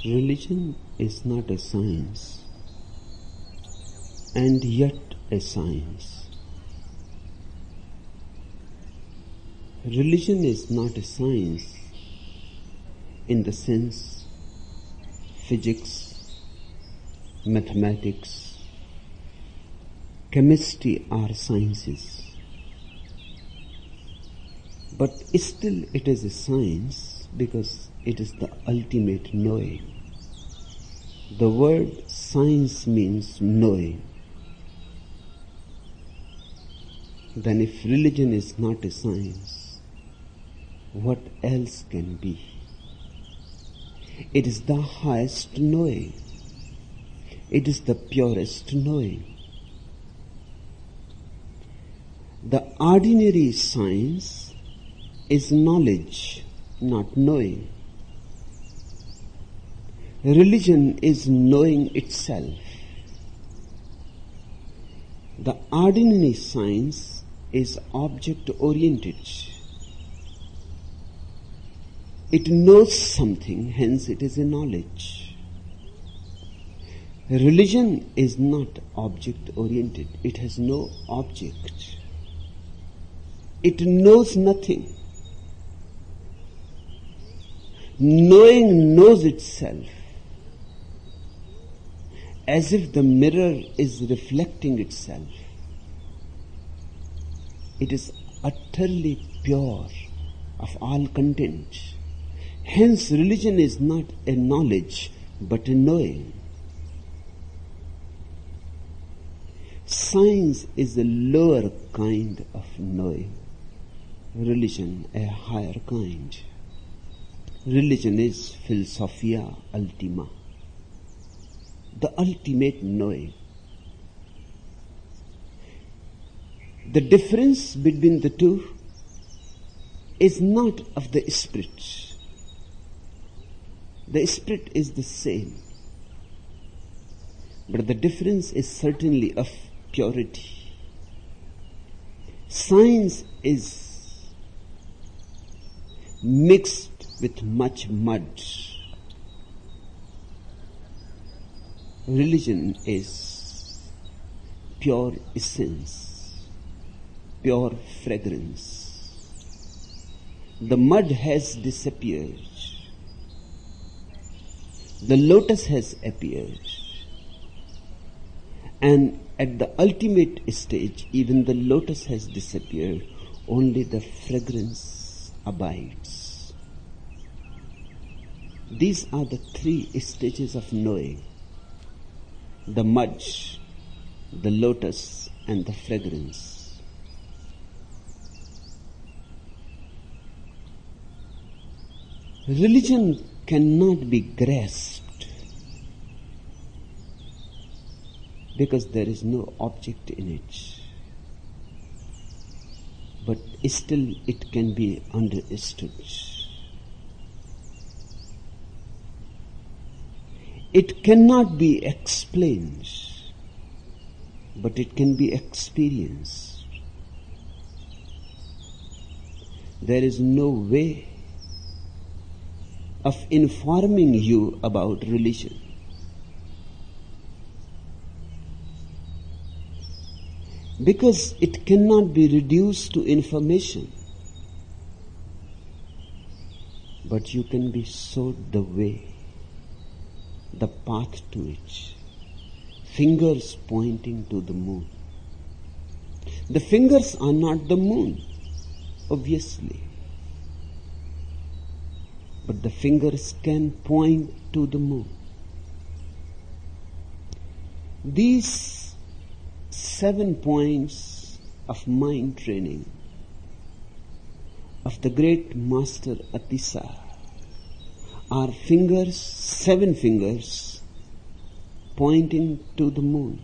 Religion is not a science, and yet a science. Religion is not a science in the sense physics, mathematics, chemistry are sciences. But still it is a science because it is the ultimate knowing. The word science means knowing. Then if religion is not a science, what else can be? It is the highest knowing. It is the purest knowing. The ordinary science is knowledge, not knowing. Religion is knowing itself. The ordinary science is object-oriented. It knows something, hence it is a knowledge. Religion is not object-oriented. It has no object. It knows nothing. Knowing knows itself, as if the mirror is reflecting itself. It is utterly pure of all content. Hence, religion is not a knowledge, but a knowing. Science is a lower kind of knowing. Religion, a higher kind. Religion is philosophia ultima, the ultimate knowing. The difference between the two is not of the spirit. The spirit is the same, but the difference is certainly of purity. Science is mixed with much mud. Religion is pure essence, pure fragrance. The mud has disappeared. The lotus has appeared. And at the ultimate stage, even the lotus has disappeared, only the fragrance abides. These are the three stages of knowing: the mud, the lotus, and the fragrance. Religion cannot be grasped because there is no object in it, but still it can be understood. It cannot be explained, but it can be experienced. There is no way of informing you about religion. Because it cannot be reduced to information. But you can be showed the way, the path to it. Fingers pointing to the moon. The fingers are not the moon, obviously. But the fingers can point to the moon. These 7 points of mind training of the great master Atisa are fingers, 7 fingers pointing to the moon.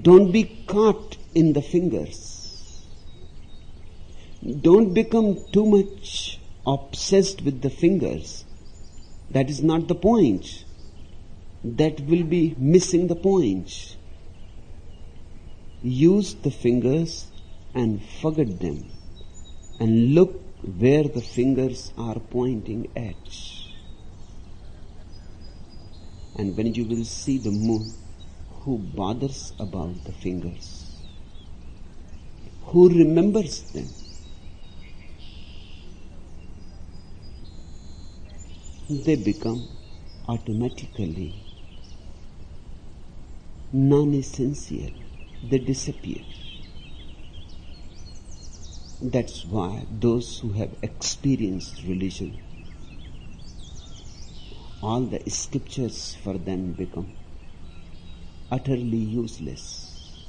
Don't be caught in the fingers. Don't become too much obsessed with the fingers. That is not the point. That will be missing the point. Use the fingers and forget them and look where the fingers are pointing at. And when you will see the moon, who bothers about the fingers? Who remembers them? They become automatically non-essential. They disappear. That's why those who have experienced religion, all the scriptures for them become utterly useless.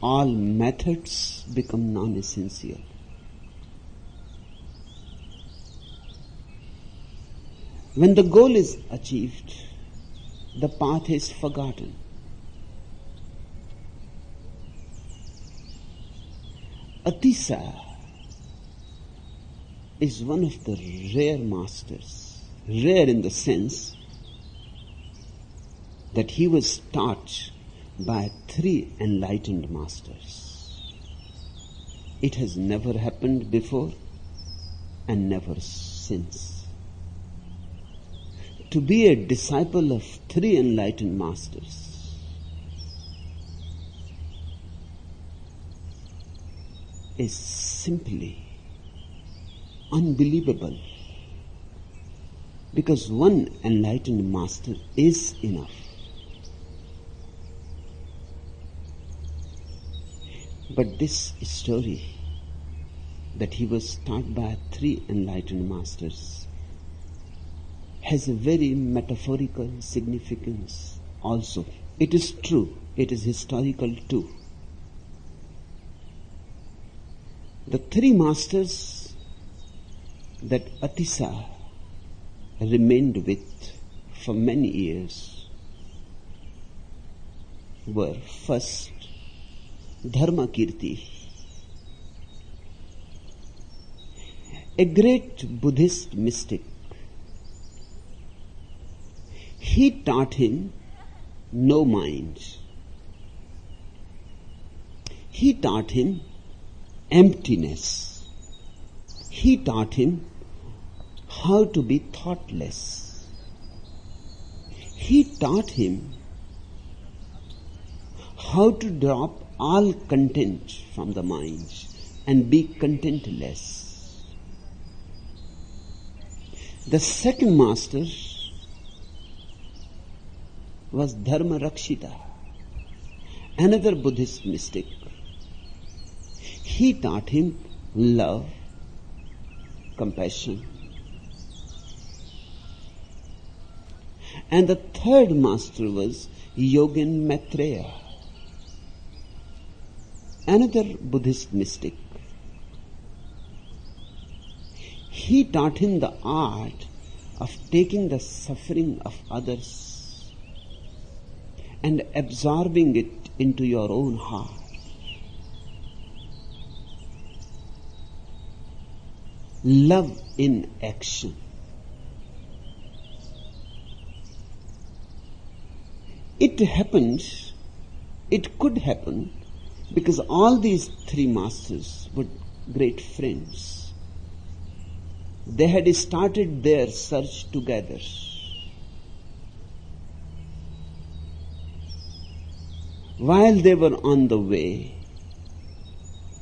All methods become non-essential. When the goal is achieved, the path is forgotten. Atisa is one of the rare masters, rare in the sense that he was taught by 3 enlightened masters. It has never happened before and never since. To be a disciple of 3 enlightened masters is simply unbelievable, because one enlightened master is enough. But this story that he was taught by 3 enlightened masters has a very metaphorical significance also. It is true, it is historical too. The 3 masters that Atisa remained with for many years were first Dharmakirti, a great Buddhist mystic. He taught him no mind. He taught him emptiness. He taught him how to be thoughtless. He taught him how to drop all content from the mind and be contentless. The second master was Dharma Rakshita, another Buddhist mystic. He taught him love, compassion. And the third master was Yogin Maitreya, another Buddhist mystic. He taught him the art of taking the suffering of others and absorbing it into your own heart. Love in action. It happened, it could happen, because all these 3 masters were great friends. They had started their search together. While they were on the way,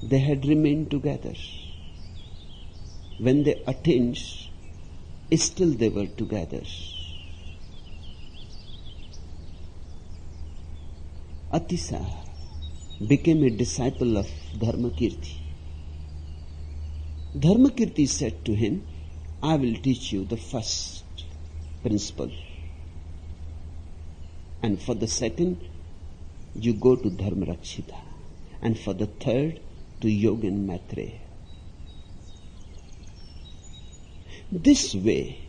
they had remained together. When they attained, still they were together. Atisa became a disciple of Dharmakirti. Dharmakirti said to him, I will teach you the first principle. And for the second, you go to Dharma Rakshita. And for the third, to Yogin Maitreya. This way,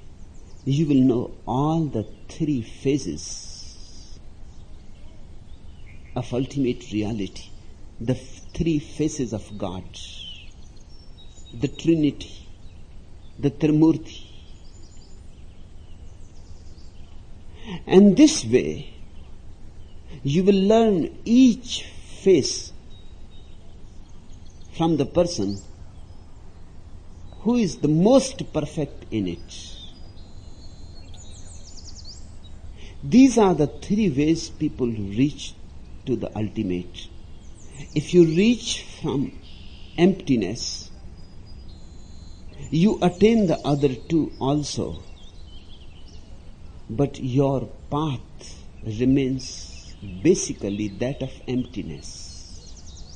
you will know all the 3 phases of ultimate reality, the 3 faces of God, the Trinity, the Trimurti. And this way, you will learn each face from the person who is the most perfect in it. These are the three ways people reach to the ultimate. If you reach from emptiness, you attain the other two also. But your path remains basically that of emptiness.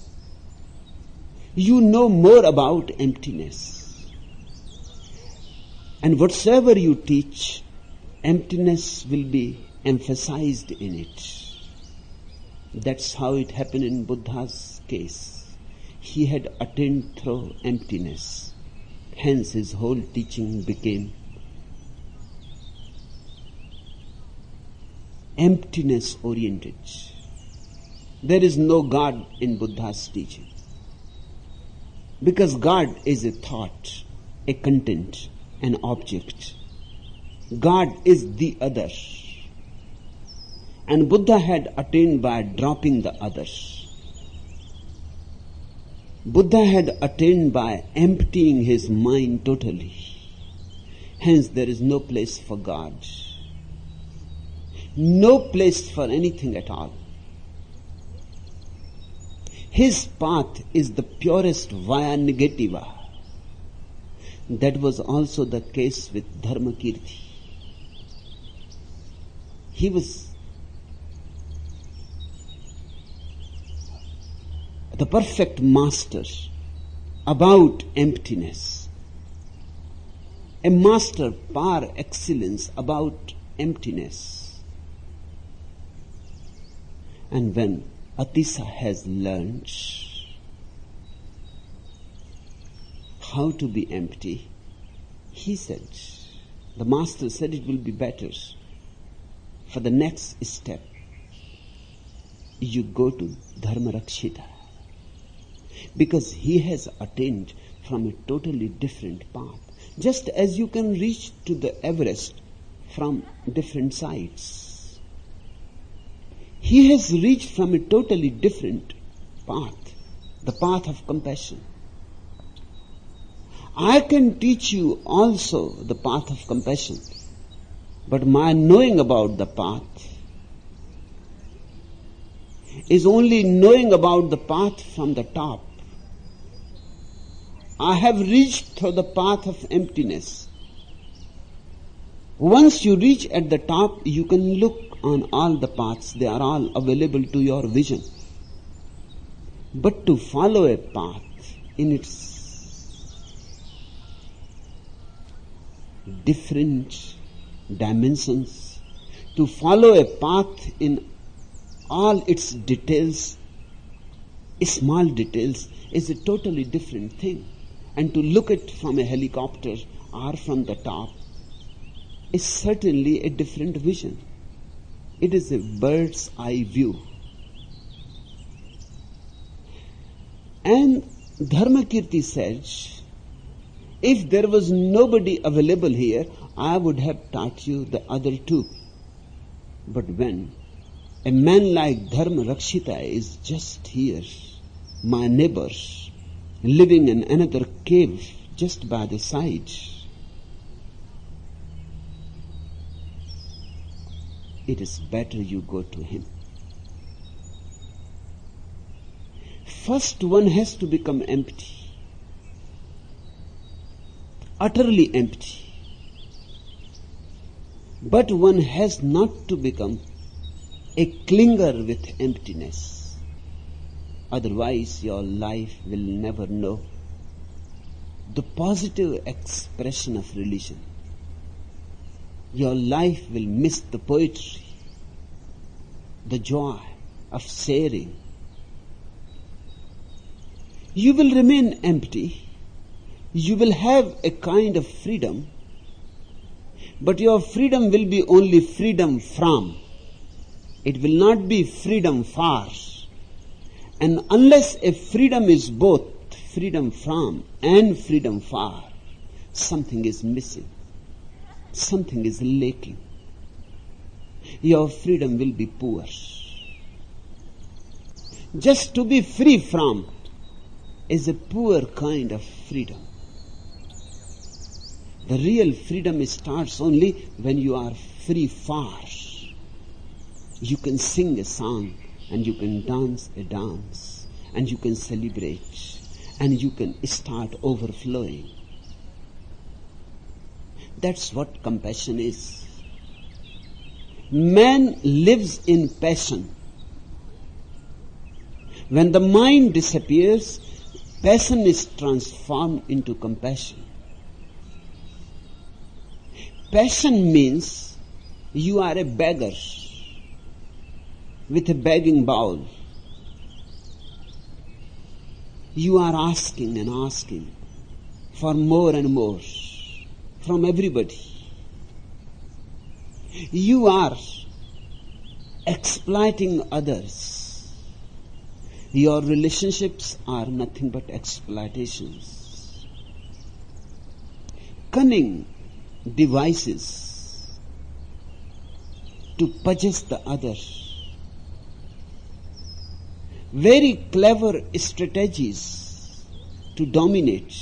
You know more about emptiness. And whatsoever you teach, emptiness will be emphasized in it. That's how it happened in Buddha's case. He had attained through emptiness. Hence his whole teaching became emptiness oriented. There is no God in Buddha's teaching. Because God is a thought, a content, an object. God is the other. And Buddha had attained by dropping the others. Buddha had attained by emptying his mind totally. Hence there is no place for God. No place for anything at all. His path is the purest via negativa. That was also the case with Dharmakirti. He was the perfect master about emptiness. A master par excellence about emptiness. And when Atisa has learned how to be empty, he said, the master said it will be better for the next step. You go to Dharmarakshita. Because he has attained from a totally different path. Just as you can reach to the Everest from different sides. He has reached from a totally different path, the path of compassion. I can teach you also the path of compassion, but my knowing about the path is only knowing about the path from the top. I have reached through the path of emptiness. Once you reach at the top, you can look on all the paths. They are all available to your vision. But to follow a path in its different dimensions, to follow a path in all its details, small details, is a totally different thing. And to look at from a helicopter or from the top is certainly a different vision. It is a bird's eye view. And Dharmakirti said, if there was nobody available here, I would have taught you the other two. But when a man like Dharmarakshita is just here, my neighbor, living in another cave just by the side, it is better you go to him. First one has to become empty, utterly empty. But one has not to become a clinger with emptiness. Otherwise, your life will never know the positive expression of religion. Your life will miss the poetry, the joy of sharing. You will remain empty. You will have a kind of freedom, but your freedom will be only freedom from. It will not be freedom for. And unless a freedom is both freedom from and freedom for, something is missing. Something is lacking. Your freedom will be poor. Just to be free from is a poor kind of freedom. The real freedom starts only when you are free for. You can sing a song, and you can dance a dance, and you can celebrate, and you can start overflowing. That's what compassion is. Man lives in passion. When the mind disappears, passion is transformed into compassion. Passion means you are a beggar with a begging bowl. You are asking and asking for more and more from everybody. You are exploiting others. Your relationships are nothing but exploitations. Cunning devices to possess the other. Very clever strategies to dominate.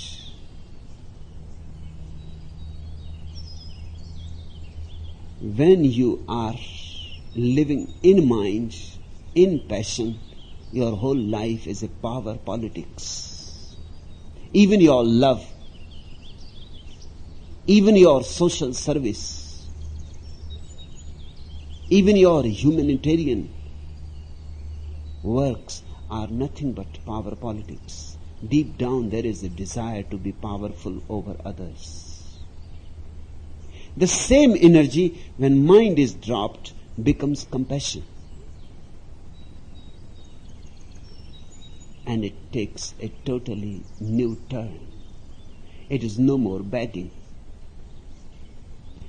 When you are living in mind, in passion, your whole life is a power politics. Even your love, even your social service, even your humanitarian works are nothing but power politics. Deep down there is a desire to be powerful over others. The same energy, when mind is dropped, becomes compassion. And it takes a totally new turn. It is no more begging.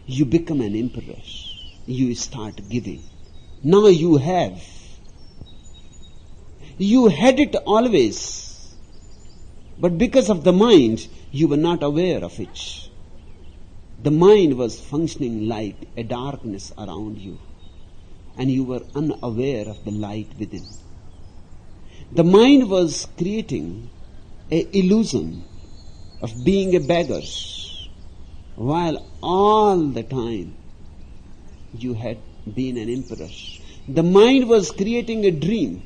You become an emperor. You start giving. Now you have. You had it always, but because of the mind, you were not aware of it. The mind was functioning like a darkness around you, and you were unaware of the light within. The mind was creating an illusion of being a beggar, while all the time you had been an emperor. The mind was creating a dream.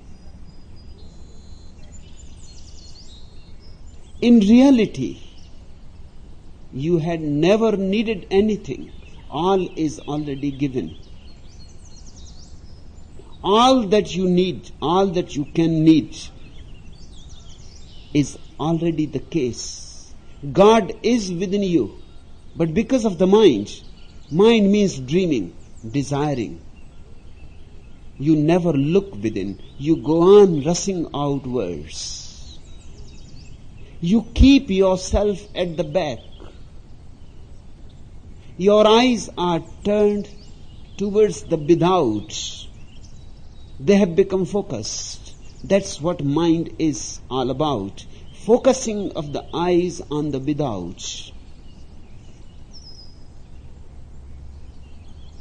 In reality, you had never needed anything. All is already given. All that you need, all that you can need is already the case. God is within you. But because of the mind means dreaming, desiring. You never look within. You go on rushing outwards. You keep yourself at the back. Your eyes are turned towards the without. They have become focused. That's what mind is all about. Focusing of the eyes on the without.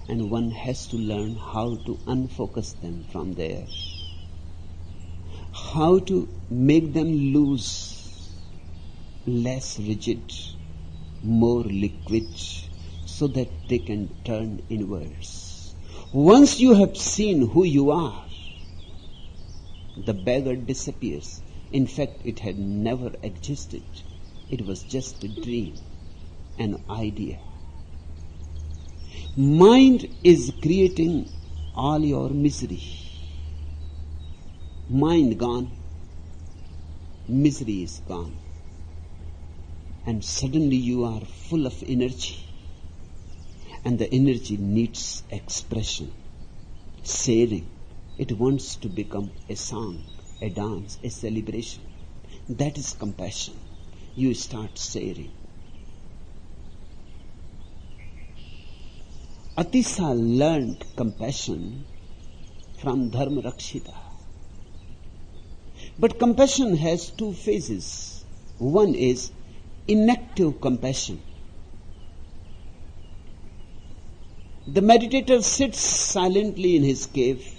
And one has to learn how to unfocus them from there. How to make them loose, less rigid, more liquid, so that they can turn inwards. Once you have seen who you are, the beggar disappears. In fact, it had never existed. It was just a dream, an idea. Mind is creating all your misery. Mind gone, misery is gone. And suddenly you are full of energy. And the energy needs expression, sharing. It wants to become a song, a dance, a celebration. That is compassion. You start sharing. Atisa learned compassion from Dharma Rakshita. But compassion has two phases. One is inactive compassion. The meditator sits silently in his cave,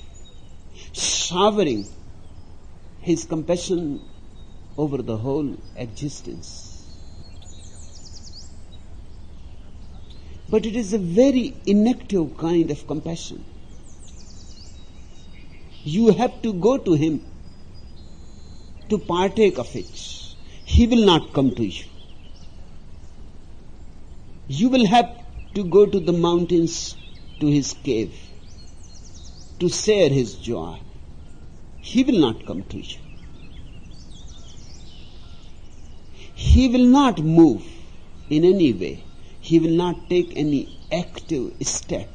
showering his compassion over the whole existence. But it is a very inactive kind of compassion. You have to go to him to partake of it. He will not come to you. You will have to go to the mountains, to his cave, to share his joy. He will not come to you. He will not move in any way. He will not take any active step.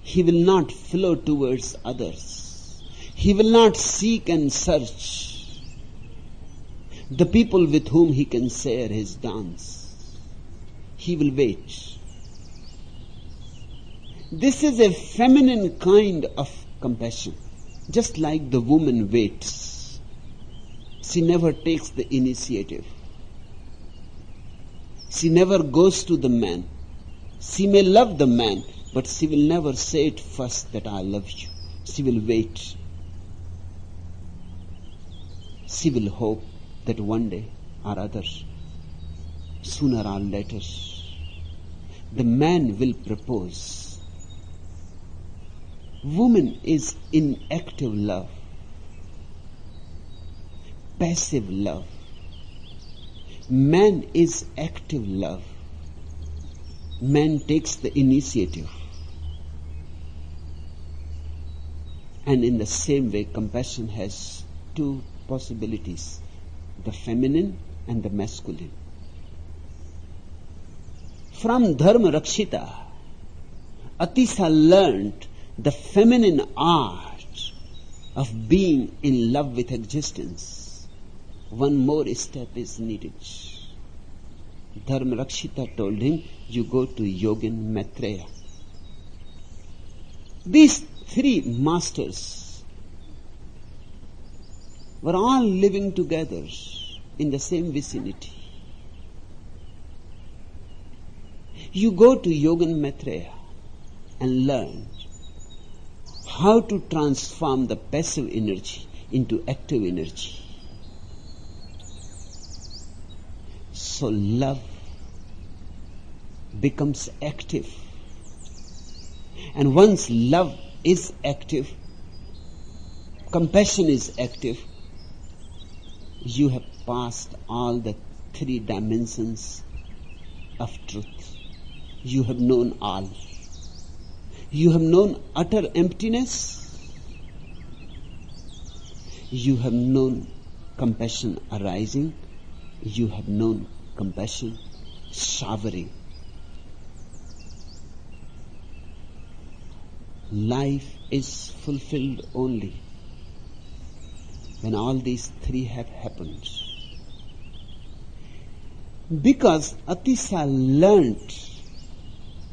He will not flow towards others. He will not seek and search the people with whom he can share his dance. He will wait. This is a feminine kind of compassion. Just like the woman waits. She never takes the initiative. She never goes to the man. She may love the man, but she will never say it first that I love you. She will wait. She will hope that one day or other, sooner or later, the man will propose. Woman is in active love, passive love. Man is active love. Man takes the initiative. And in the same way, compassion has two possibilities, the feminine and the masculine. From Dharma Rakshita, Atisa learned the feminine art of being in love with existence. One more step is needed. Dharma Rakshita told him, you go to Yogin Maitreya. These three masters were all living together in the same vicinity. You go to Yogin Maitreya and learn how to transform the passive energy into active energy. So love becomes active. And once love is active, compassion is active, you have passed all the three dimensions of truth. You have known all. You have known utter emptiness. You have known compassion arising. You have known compassion showering. Life is fulfilled only when all these three have happened. Because Atisa learnt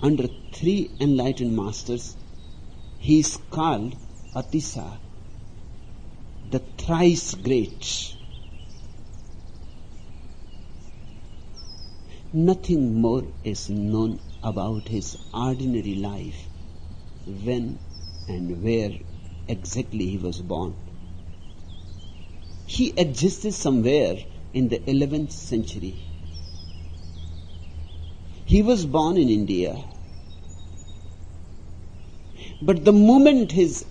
under three enlightened masters, he is called Atisa, the thrice great. Nothing more is known about his ordinary life, when and where exactly he was born. He existed somewhere in the 11th century. He was born in India. But the moment his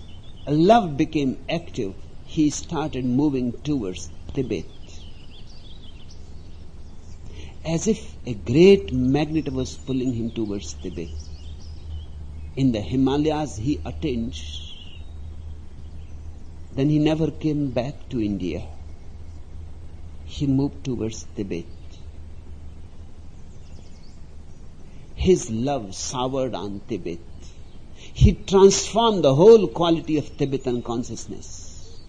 love became active, he started moving towards Tibet. As if a great magnet was pulling him towards Tibet. In the Himalayas he attained. Then he never came back to India. He moved towards Tibet. His love soured on Tibet. He transformed the whole quality of Tibetan consciousness.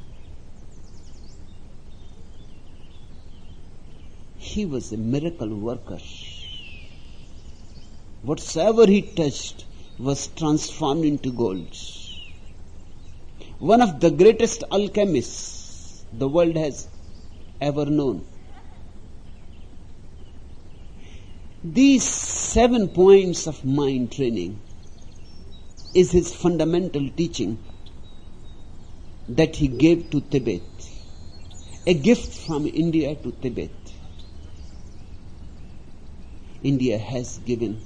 He was a miracle worker. Whatsoever he touched was transformed into gold. One of the greatest alchemists the world has ever known. These 7 points of mind training is his fundamental teaching that he gave to Tibet, a gift from India to Tibet. India has given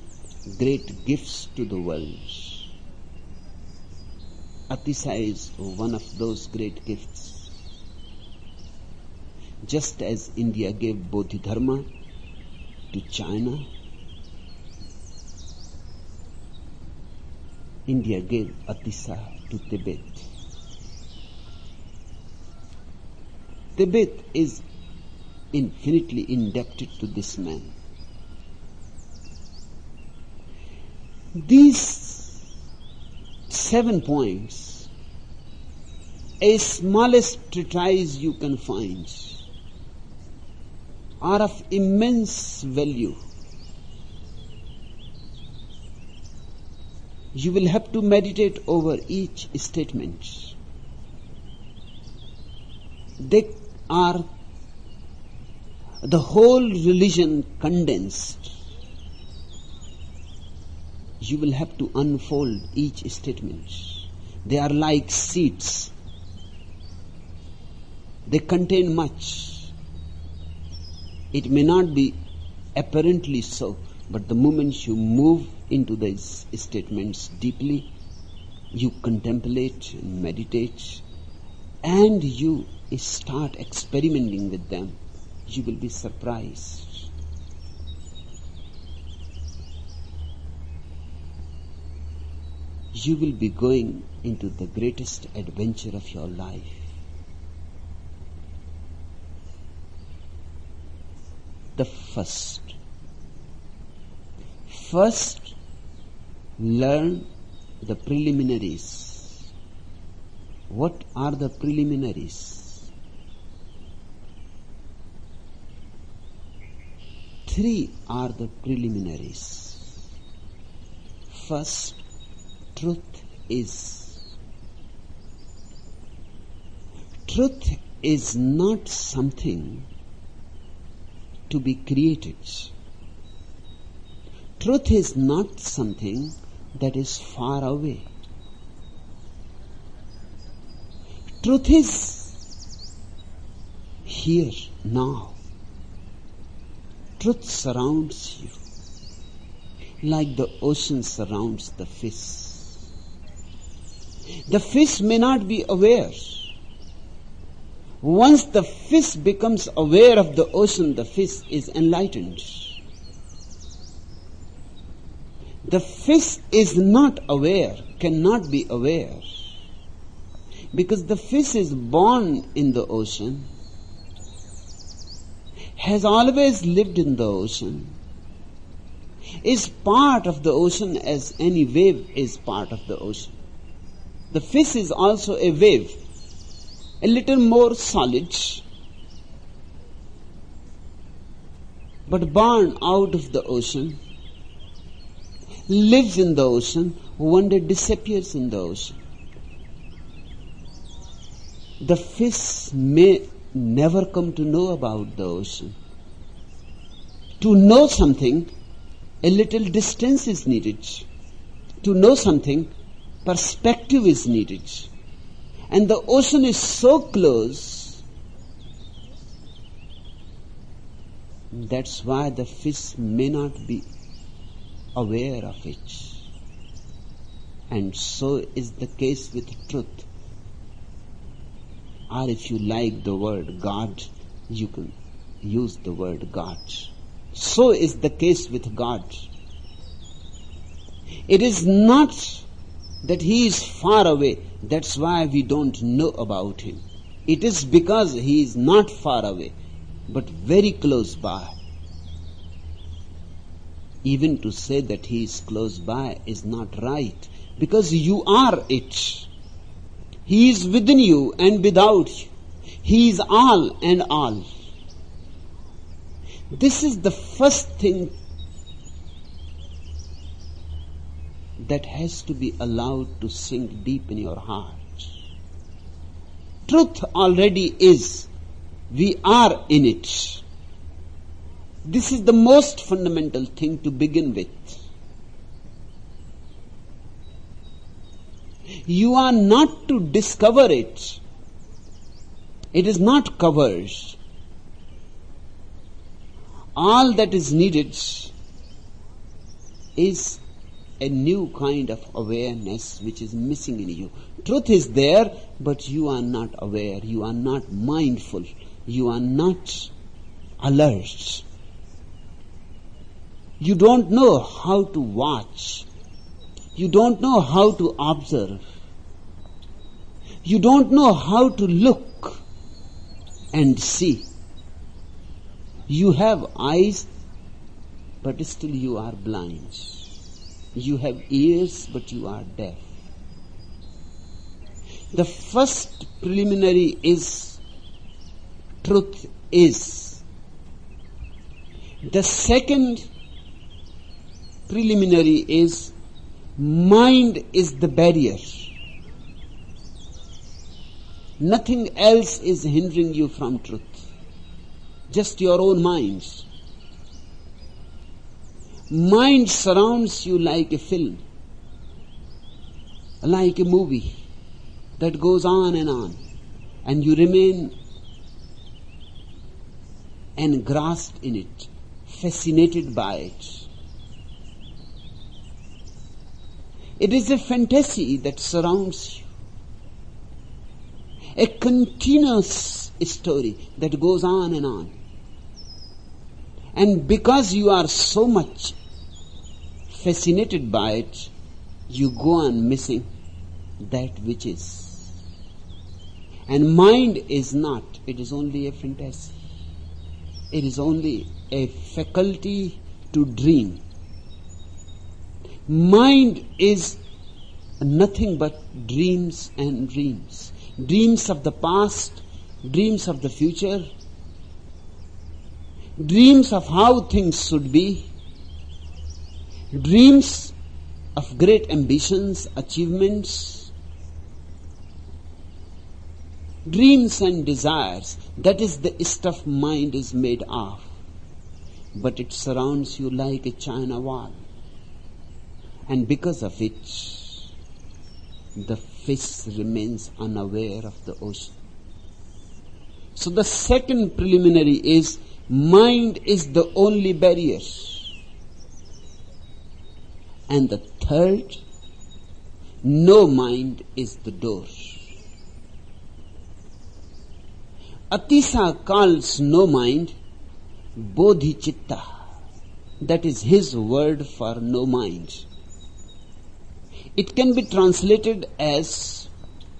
great gifts to the world. Atisaya is one of those great gifts. Just as India gave Bodhidharma to China, India gave Atisaya to Tibet. Tibet is infinitely indebted to this man. These 7 points, a smallest treatise you can find, are of immense value. You will have to meditate over each statement. They are the whole religion condensed. You will have to unfold each statement. They are like seeds. They contain much. It may not be apparently so, but the moment you move into these statements deeply, you contemplate and meditate, and you start experimenting with them, you will be surprised. You will be going into the greatest adventure of your life. The first, learn the preliminaries. What are the preliminaries? 3 are the preliminaries. First, truth is. Truth is not something to be created. Truth is not something that is far away. Truth is here, now. Truth surrounds you like the ocean surrounds the fish. The fish may not be aware. Once the fish becomes aware of the ocean, the fish is enlightened. The fish is not aware, cannot be aware, because the fish is born in the ocean, has always lived in the ocean, is part of the ocean as any wave is part of the ocean. The fish is also a wave, a little more solid, but born out of the ocean, lives in the ocean, one day disappears in the ocean. The fish may never come to know about the ocean. To know something, a little distance is needed. To know something, perspective is needed. And the ocean is so close, that's why the fish may not be aware of it. And so is the case with truth. Or if you like the word God, you can use the word God. So is the case with God. It is not that He is far away, that's why we don't know about Him. It is because He is not far away, but very close by. Even to say that He is close by is not right, because you are it. He is within you and without you. He is all and all. This is the first thing that has to be allowed to sink deep in your heart. Truth already is. We are in it. This is the most fundamental thing to begin with. You are not to discover it. It is not covered. All that is needed is a new kind of awareness which is missing in you. Truth is there, but you are not aware, you are not mindful, you are not alert. You don't know how to watch. You don't know how to observe. You don't know how to look and see. You have eyes, but still you are blind. You have ears, but you are deaf. The first preliminary is truth is. The second preliminary is mind is the barrier. Nothing else is hindering you from truth. Just your own mind. Mind surrounds you like a film, like a movie that goes on, and you remain engrossed in it, fascinated by it. It is a fantasy that surrounds you, a continuous story that goes on. And because you are so much fascinated by it, you go on missing that which is. And mind is not, it is only a fantasy. It is only a faculty to dream. Mind is nothing but dreams and dreams. Dreams of the past, dreams of the future, dreams of how things should be, dreams of great ambitions, achievements, dreams and desires. That is the stuff mind is made of. But it surrounds you like a China wall. And because of it, the fish remains unaware of the ocean. So the second preliminary is mind is the only barrier. And the third, no mind is the door. Atisa calls no mind bodhicitta. That is his word for no mind. It can be translated as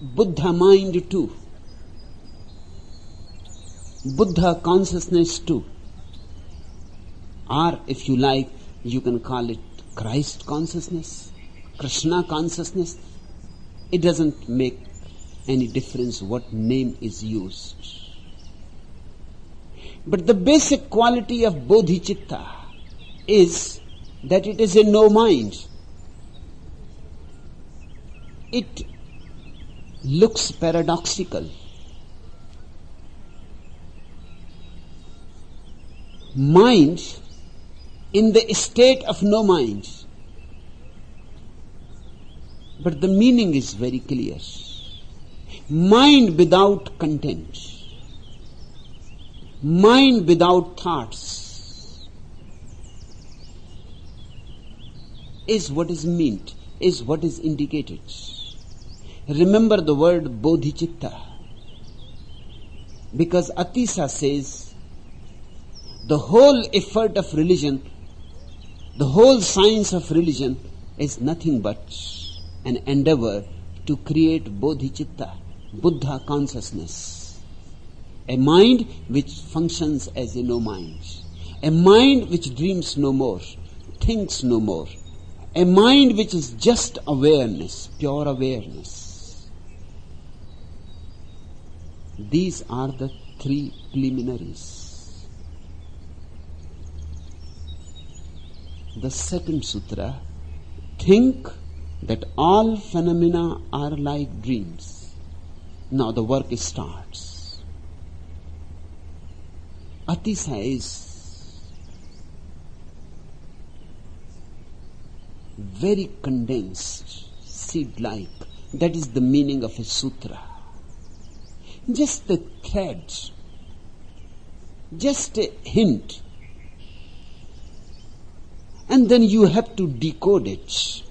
Buddha mind too, Buddha consciousness too, or if you like, you can call it Christ consciousness, Krishna consciousness. It doesn't make any difference what name is used. But the basic quality of bodhicitta is that it is a no mind. It looks paradoxical. Mind in the state of no mind. But the meaning is very clear. Mind without content. Mind without thoughts is what is meant, is what is indicated. Remember the word bodhicitta, because Atisa says the whole effort of religion, the whole science of religion is nothing but an endeavor to create bodhicitta, Buddha consciousness, a mind which functions as a no mind, a mind which dreams no more, thinks no more, a mind which is just awareness, pure awareness. These are the three preliminaries. The second sutra, think that all phenomena are like dreams. Now the work starts. Atisa is very condensed, seed-like. That is the meaning of a sutra. Just a thread, just a hint, and then you have to decode it.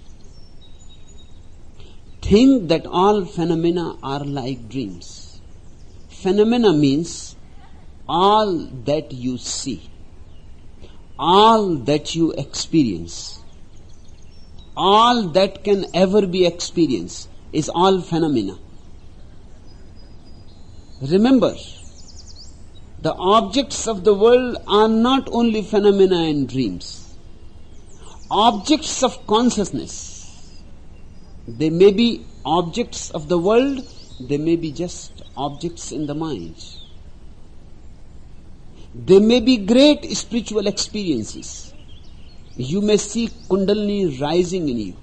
think that all phenomena are like dreams. Phenomena means all that you see, all that you experience, all that can ever be experienced is all phenomena. Remember, the objects of the world are not only phenomena and dreams. Objects of consciousness, they may be objects of the world, they may be just objects in the mind. They may be great spiritual experiences. You may see Kundalini rising in you.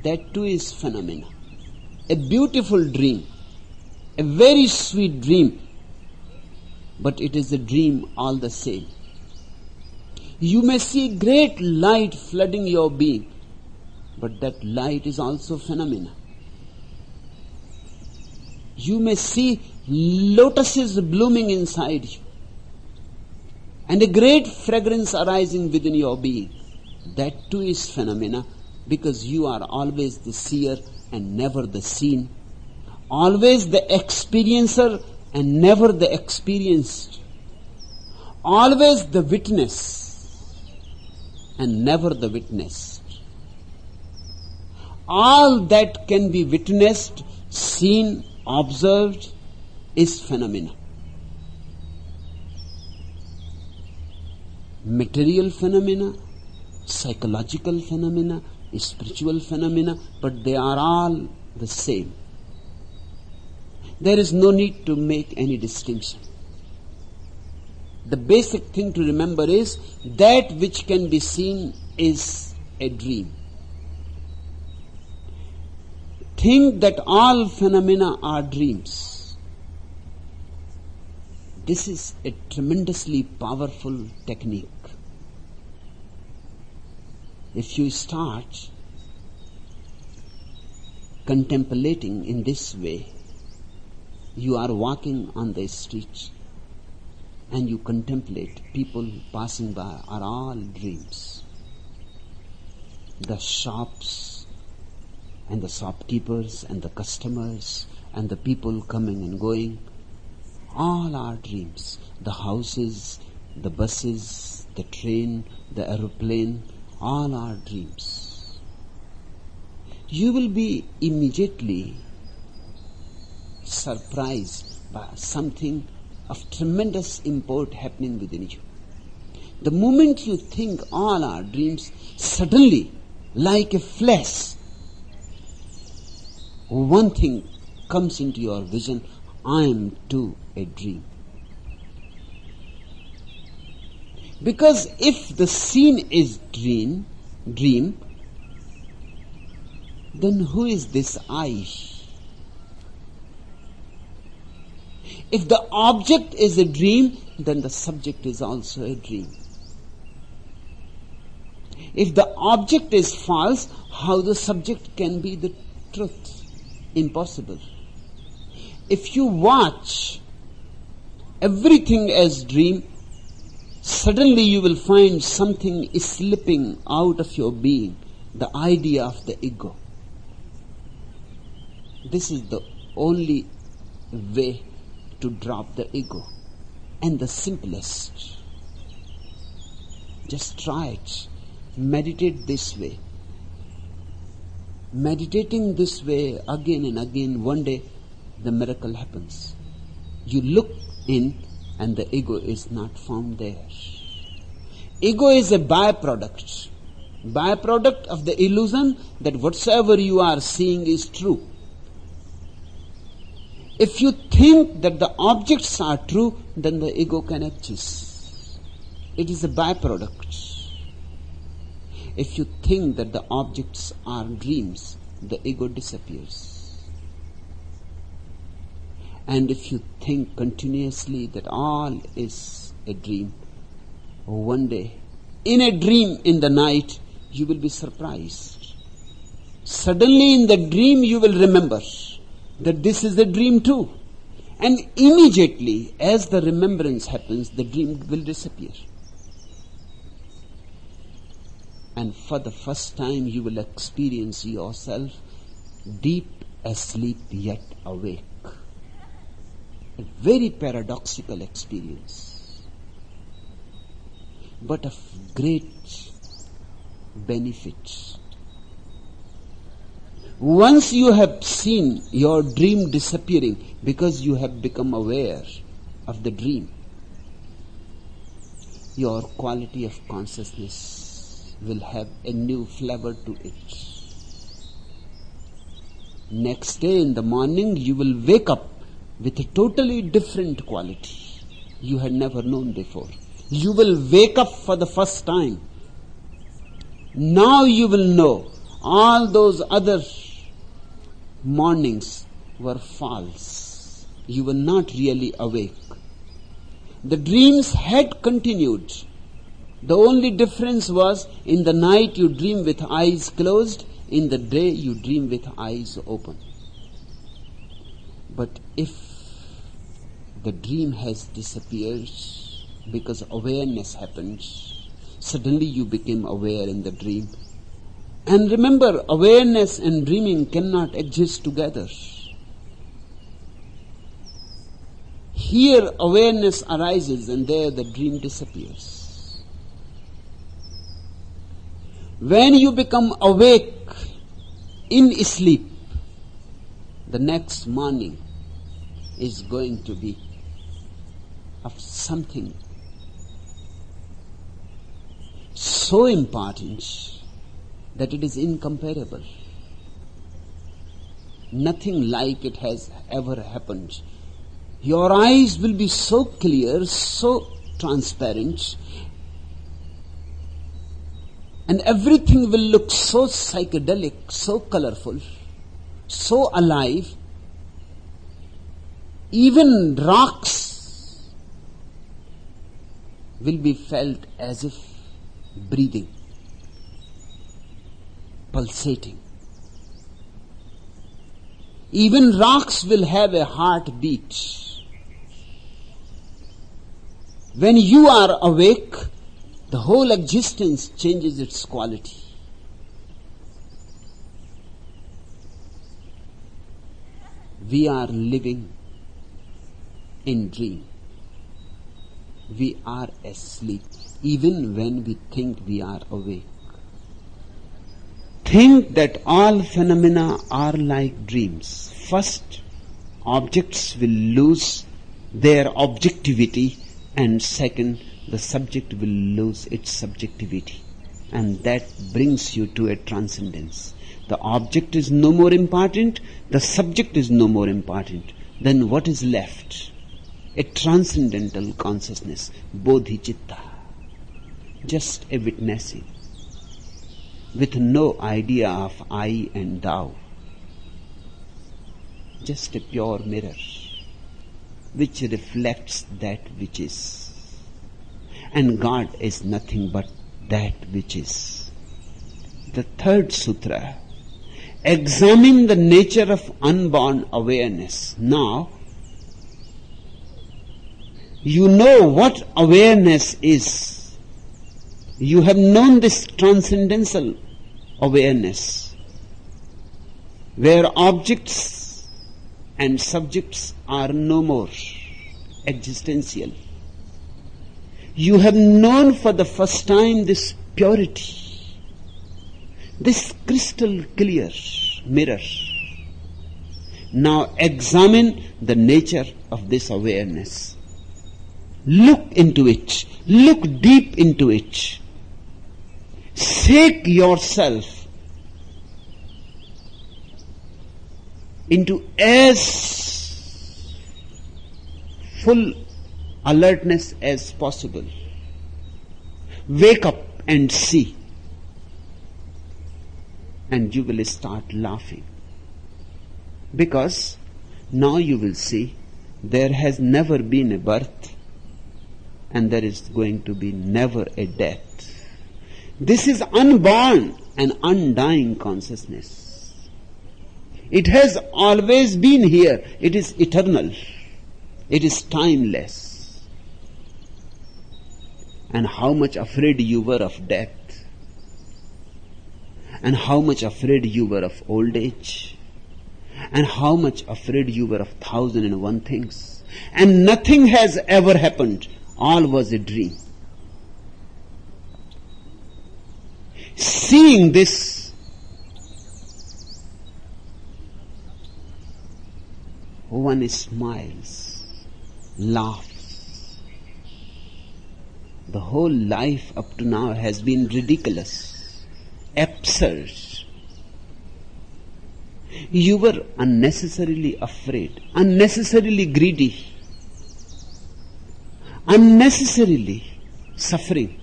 That too is phenomena. A beautiful dream, a very sweet dream, but it is a dream all the same. You may see great light flooding your being, but that light is also phenomena. You may see lotuses blooming inside you, and a great fragrance arising within your being. That too is phenomena, because you are always the seer and never the seen, always the experiencer and never the experienced, always the witness and never the witnessed. All that can be witnessed, seen, observed is phenomena. Material phenomena, psychological phenomena, spiritual phenomena, but they are all the same. There is no need to make any distinction. The basic thing to remember is that which can be seen is a dream. Think that all phenomena are dreams. This is a tremendously powerful technique. If you start contemplating in this way, you are walking on the street and you contemplate people passing by are all dreams. The shops and the shopkeepers and the customers and the people coming and going, all are dreams. The houses, the buses, the train, the aeroplane, all are dreams. You will be immediately surprised by something of tremendous import happening within you. The moment you think all are dreams, suddenly, like a flash, one thing comes into your vision: I am too a dream. Because if the scene is dream, then who is this I? If the object is a dream, then the subject is also a dream. If the object is false, how the subject can be the truth? Impossible. If you watch everything as dream, suddenly you will find something is slipping out of your being, the idea of the ego. This is the only way to drop the ego, and the simplest. Just try it. Meditate this way. Meditating this way again and again, one day the miracle happens. You look in and the ego is not found there. Ego is a byproduct of the illusion that whatsoever you are seeing is true. If you think that the objects are true, then the ego can exist. It is a byproduct. If you think that the objects are dreams, the ego disappears. And if you think continuously that all is a dream, one day, in a dream in the night, you will be surprised. Suddenly in the dream you will remember that this is a dream too. And immediately, as the remembrance happens, the dream will disappear. And for the first time you will experience yourself deep asleep yet awake. A very paradoxical experience, but of great benefit. Once you have seen your dream disappearing because you have become aware of the dream, your quality of consciousness will have a new flavor to it. Next day in the morning, you will wake up with a totally different quality you had never known before. You will wake up for the first time. Now you will know all those other mornings were false. You were not really awake. The dreams had continued. The only difference was in the night you dream with eyes closed, in the day you dream with eyes open. But if the dream has disappeared because awareness happened, suddenly you became aware in the dream. And remember, awareness and dreaming cannot exist together. Here awareness arises and there the dream disappears. When you become awake in sleep, the next morning is going to be of something so important that it is incomparable. Nothing like it has ever happened. Your eyes will be so clear, so transparent, and everything will look so psychedelic, so colorful, so alive. Even rocks will be felt as if breathing, pulsating. Even rocks will have a heartbeat. When you are awake, the whole existence changes its quality. We are living in dream. We are asleep, even when we think we are awake. Think that all phenomena are like dreams. First, objects will lose their objectivity, and second, the subject will lose its subjectivity. And that brings you to a transcendence. The object is no more important, the subject is no more important. Then what is left? A transcendental consciousness, bodhicitta, just a witnessing, with no idea of I and thou, just a pure mirror which reflects that which is. And God is nothing but that which is. The third sutra, examine the nature of unborn awareness. Now, you know what awareness is. You have known this transcendental awareness, where objects and subjects are no more existential. You have known for the first time this purity, this crystal clear mirror. Now examine the nature of this awareness. Look into it. Look deep into it. Shake yourself into as full alertness as possible. Wake up and see. And you will start laughing. Because now you will see there has never been a birth and there is going to be never a death. This is unborn and undying consciousness. It has always been here. It is eternal. It is timeless. And how much afraid you were of death, and how much afraid you were of old age, and how much afraid you were of 1,001 things. And nothing has ever happened. All was a dream. Seeing this, one smiles, laughs. The whole life up to now has been ridiculous, absurd. You were unnecessarily afraid, unnecessarily greedy, unnecessarily suffering.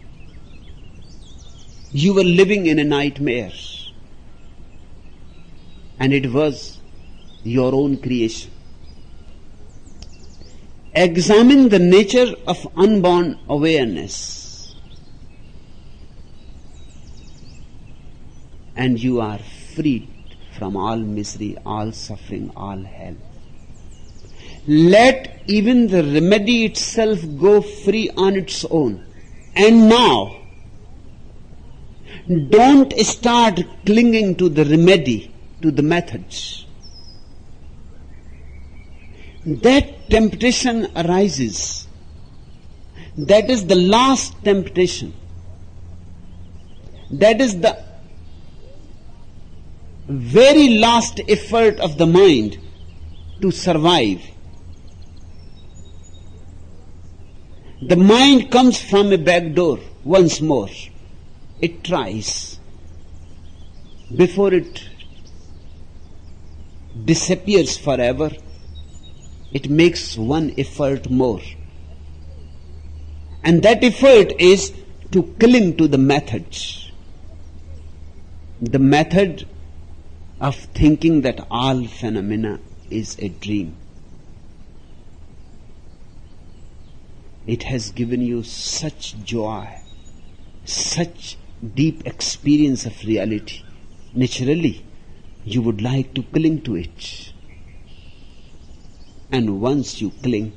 You were living in a nightmare, and it was your own creation. Examine the nature of unborn awareness, and you are freed from all misery, all suffering, all hell. Let even the remedy itself go free on its own. And now, don't start clinging to the remedy, to the methods. That temptation arises. That is the last temptation. That is the very last effort of the mind to survive. The mind comes from a back door once more. It tries. Before it disappears forever, it makes one effort more. And that effort is to cling to the method. The method of thinking that all phenomena is a dream. It has given you such joy, such deep experience of reality. Naturally, you would like to cling to it. And once you cling,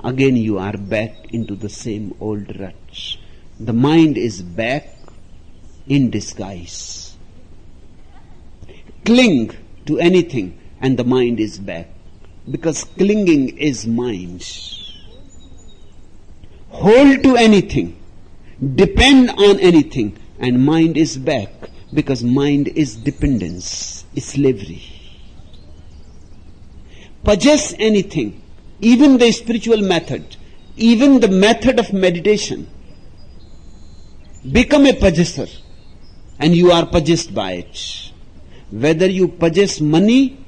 again you are back into the same old rut. The mind is back in disguise. Cling to anything and the mind is back, because clinging is mind. Hold to anything, depend on anything, and mind is back, because mind is dependence, is slavery. Possess anything, even the spiritual method, even the method of meditation. Become a possessor, and you are possessed by it. Whether you possess money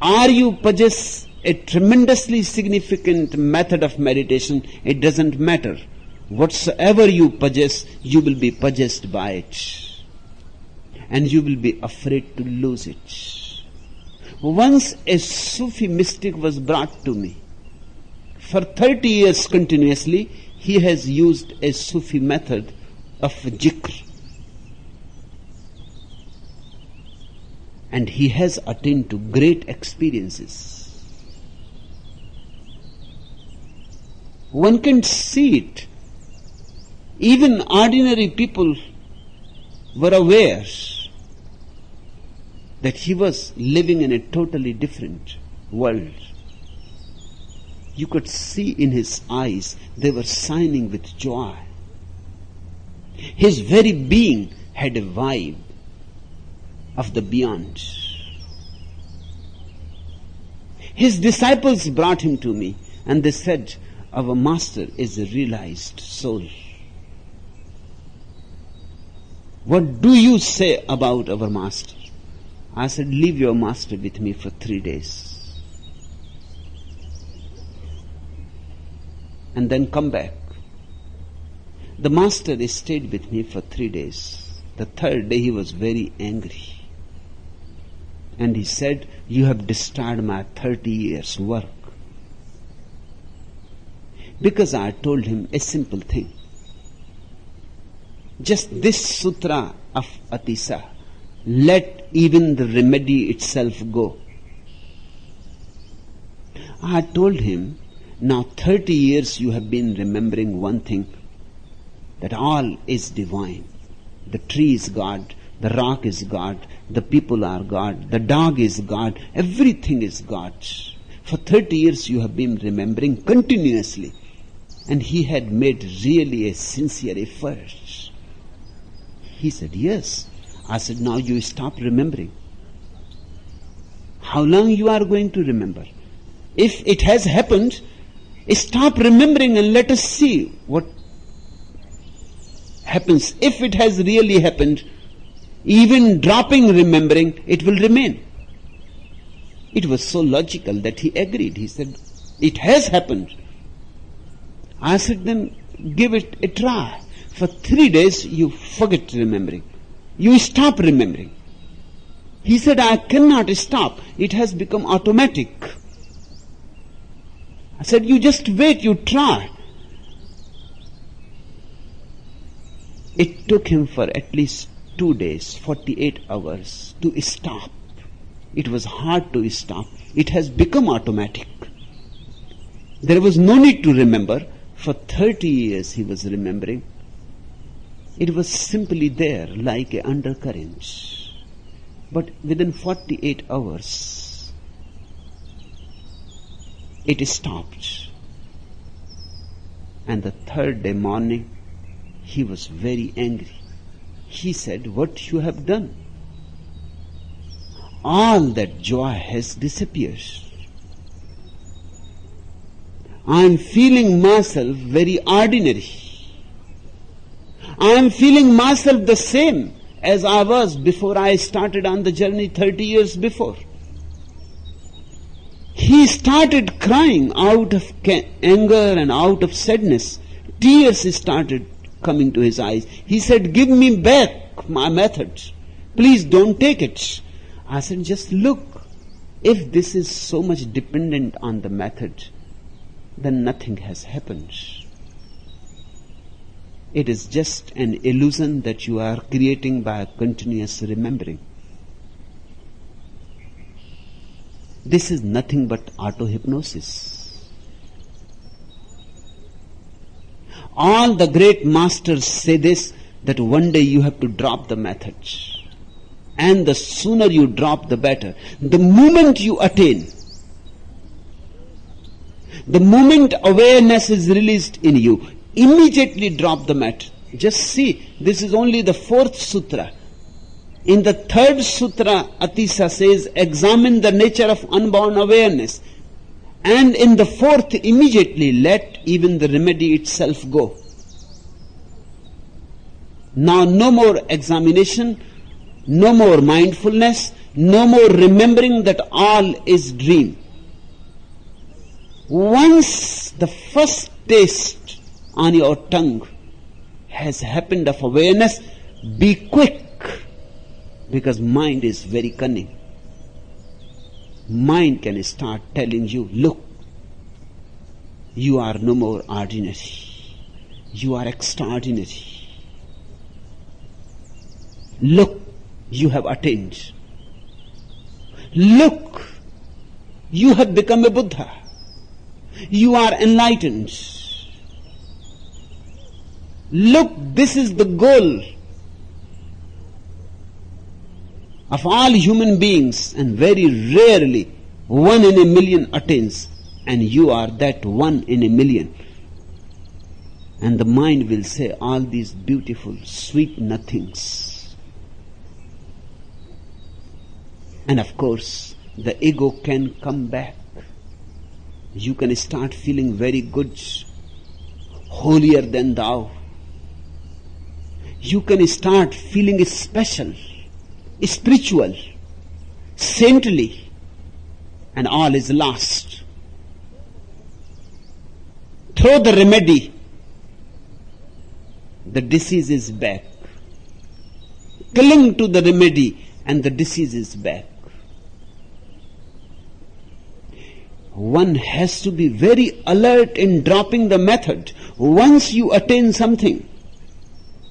or you possess a tremendously significant method of meditation, it doesn't matter. Whatsoever you possess, you will be possessed by it. And you will be afraid to lose it. Once a Sufi mystic was brought to me. For 30 years continuously, he has used a Sufi method of zikr. And he has attained to great experiences. One can see it. Even ordinary people were aware that he was living in a totally different world. You could see in his eyes, they were shining with joy. His very being had a vibe of the beyond. His disciples brought him to me and they said, our master is a realized soul. What do you say about our master? I said, leave your master with me for 3 days. And then come back. The master stayed with me for 3 days. The third day he was very angry. And he said, you have destroyed my 30 years work. Because I told him a simple thing. Just this sutra of Atisa, let even the remedy itself go. I told him, now 30 years you have been remembering one thing, that all is divine. The tree is God, The rock is God, the people are God, the dog is God, everything is God. For 30 years you have been remembering continuously. And he had made really a sincere effort. He said, yes. I said, now you stop remembering. How long you are going to remember? If it has happened, stop remembering and let us see what happens. If it has really happened, even dropping remembering, it will remain. It was so logical that he agreed. He said, it has happened. I said, then give it a try. For 3 days you forget remembering. You stop remembering. He said, I cannot stop. It has become automatic. I said, you just wait, you try. It took him for at least 2 days, 48 hours to stop. It was hard to stop. It has become automatic. There was no need to remember. For 30 years he was remembering. It was simply there like an undercurrent. But within 48 hours, it stopped. And the third day morning, he was very angry. He said, what you have done? All that joy has disappeared. I am feeling myself very ordinary. I am feeling myself the same as I was before I started on the journey 30 years before. He started crying out of anger and out of sadness. Tears started coming to his eyes. He said, give me back my method. Please don't take it. I said, just look. If this is so much dependent on the method, then nothing has happened. It is just an illusion that you are creating by continuous remembering. This is nothing but auto-hypnosis. All the great masters say this, that one day you have to drop the method. And the sooner you drop, the better. The moment you attain, the moment awareness is released in you, immediately drop the mat. Just see, this is only the 4th sutra. In the 3rd sutra, Atisa says, examine the nature of unborn awareness. And in the 4th, immediately let even the remedy itself go. Now no more examination, no more mindfulness, no more remembering that all is dream. Once the first taste on your tongue has happened of awareness, be quick, because mind is very cunning. Mind can start telling you, look, you are no more ordinary. You are extraordinary. Look, you have attained. Look, you have become a Buddha. You are enlightened. Look, this is the goal of all human beings, and very rarely 1 in a million attains, and you are that 1 in a million. And the mind will say all these beautiful, sweet nothings. And of course, the ego can come back. You can start feeling very good, holier than thou. You can start feeling special, spiritual, saintly, and all is lost. Throw the remedy, the disease is back. Cling to the remedy, and the disease is back. One has to be very alert in dropping the method. Once you attain something,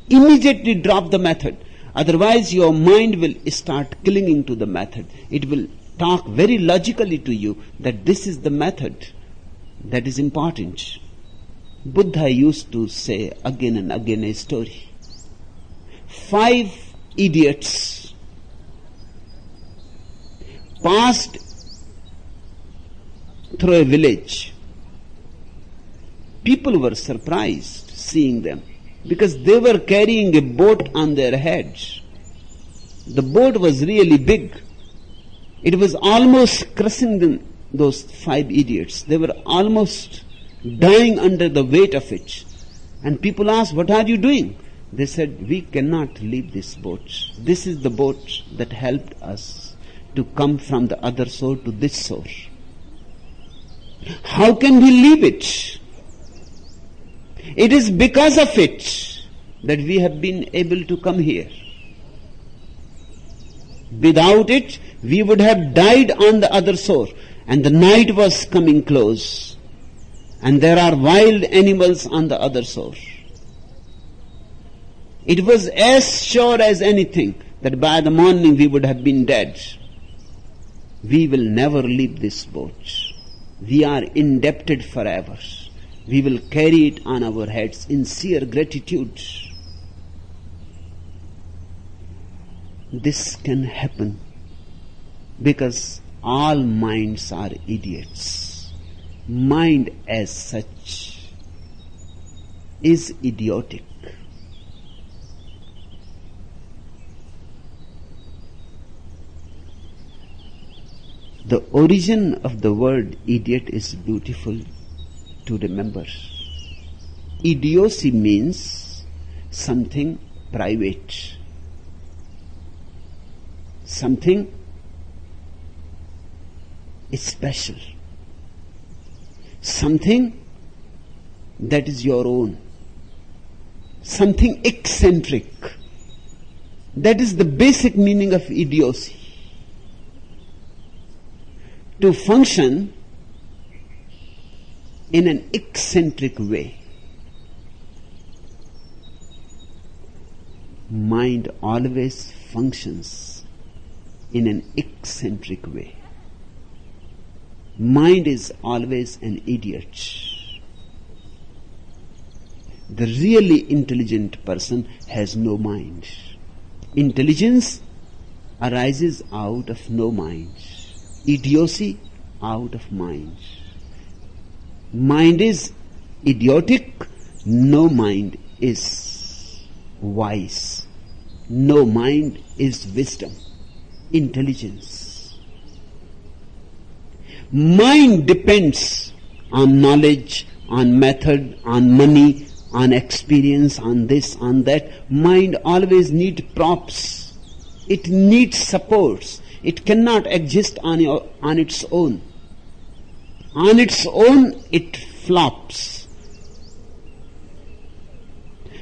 immediately drop the method. Otherwise your mind will start clinging to the method. It will talk very logically to you that this is the method that is important. Buddha used to say again and again a story. 5 idiots passed through a village. People were surprised seeing them because they were carrying a boat on their heads. The boat was really big. It was almost crushing them, those 5 idiots. They were almost dying under the weight of it. And people asked, "What are you doing?" They said, "We cannot leave this boat. This is the boat that helped us to come from the other shore to this shore. How can we leave it? It is because of it that we have been able to come here. Without it, we would have died on the other shore." And the night was coming close. And there are wild animals on the other shore. It was as sure as anything that by the morning we would have been dead. We will never leave this boat. We are indebted forever. We will carry it on our heads in sheer gratitude. This can happen because all minds are idiots. Mind as such is idiotic. The origin of the word idiot is beautiful to remember. Idiocy means something private, something special, something that is your own, something eccentric. That is the basic meaning of idiocy. To function in an eccentric way. Mind always functions in an eccentric way. Mind is always an idiot. The really intelligent person has no mind. Intelligence arises out of no mind. Idiocy out of mind. Mind is idiotic, no mind is wise. No mind is wisdom, intelligence. Mind depends on knowledge, on method, on money, on experience, on this, on that. Mind always needs props. It needs supports. It cannot exist on its own. On its own, it flops.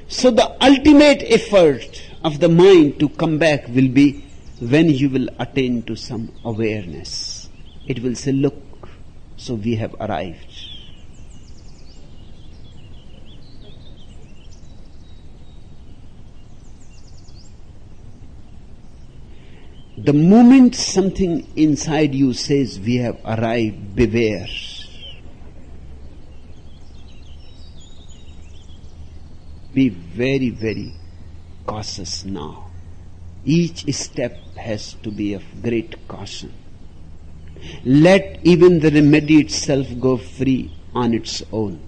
So the ultimate effort of the mind to come back will be when you will attain to some awareness. It will say, "Look, so we have arrived." The moment something inside you says, "We have arrived," beware. Be very, very cautious now. Each step has to be of great caution. Let even the remedy itself go free on its own.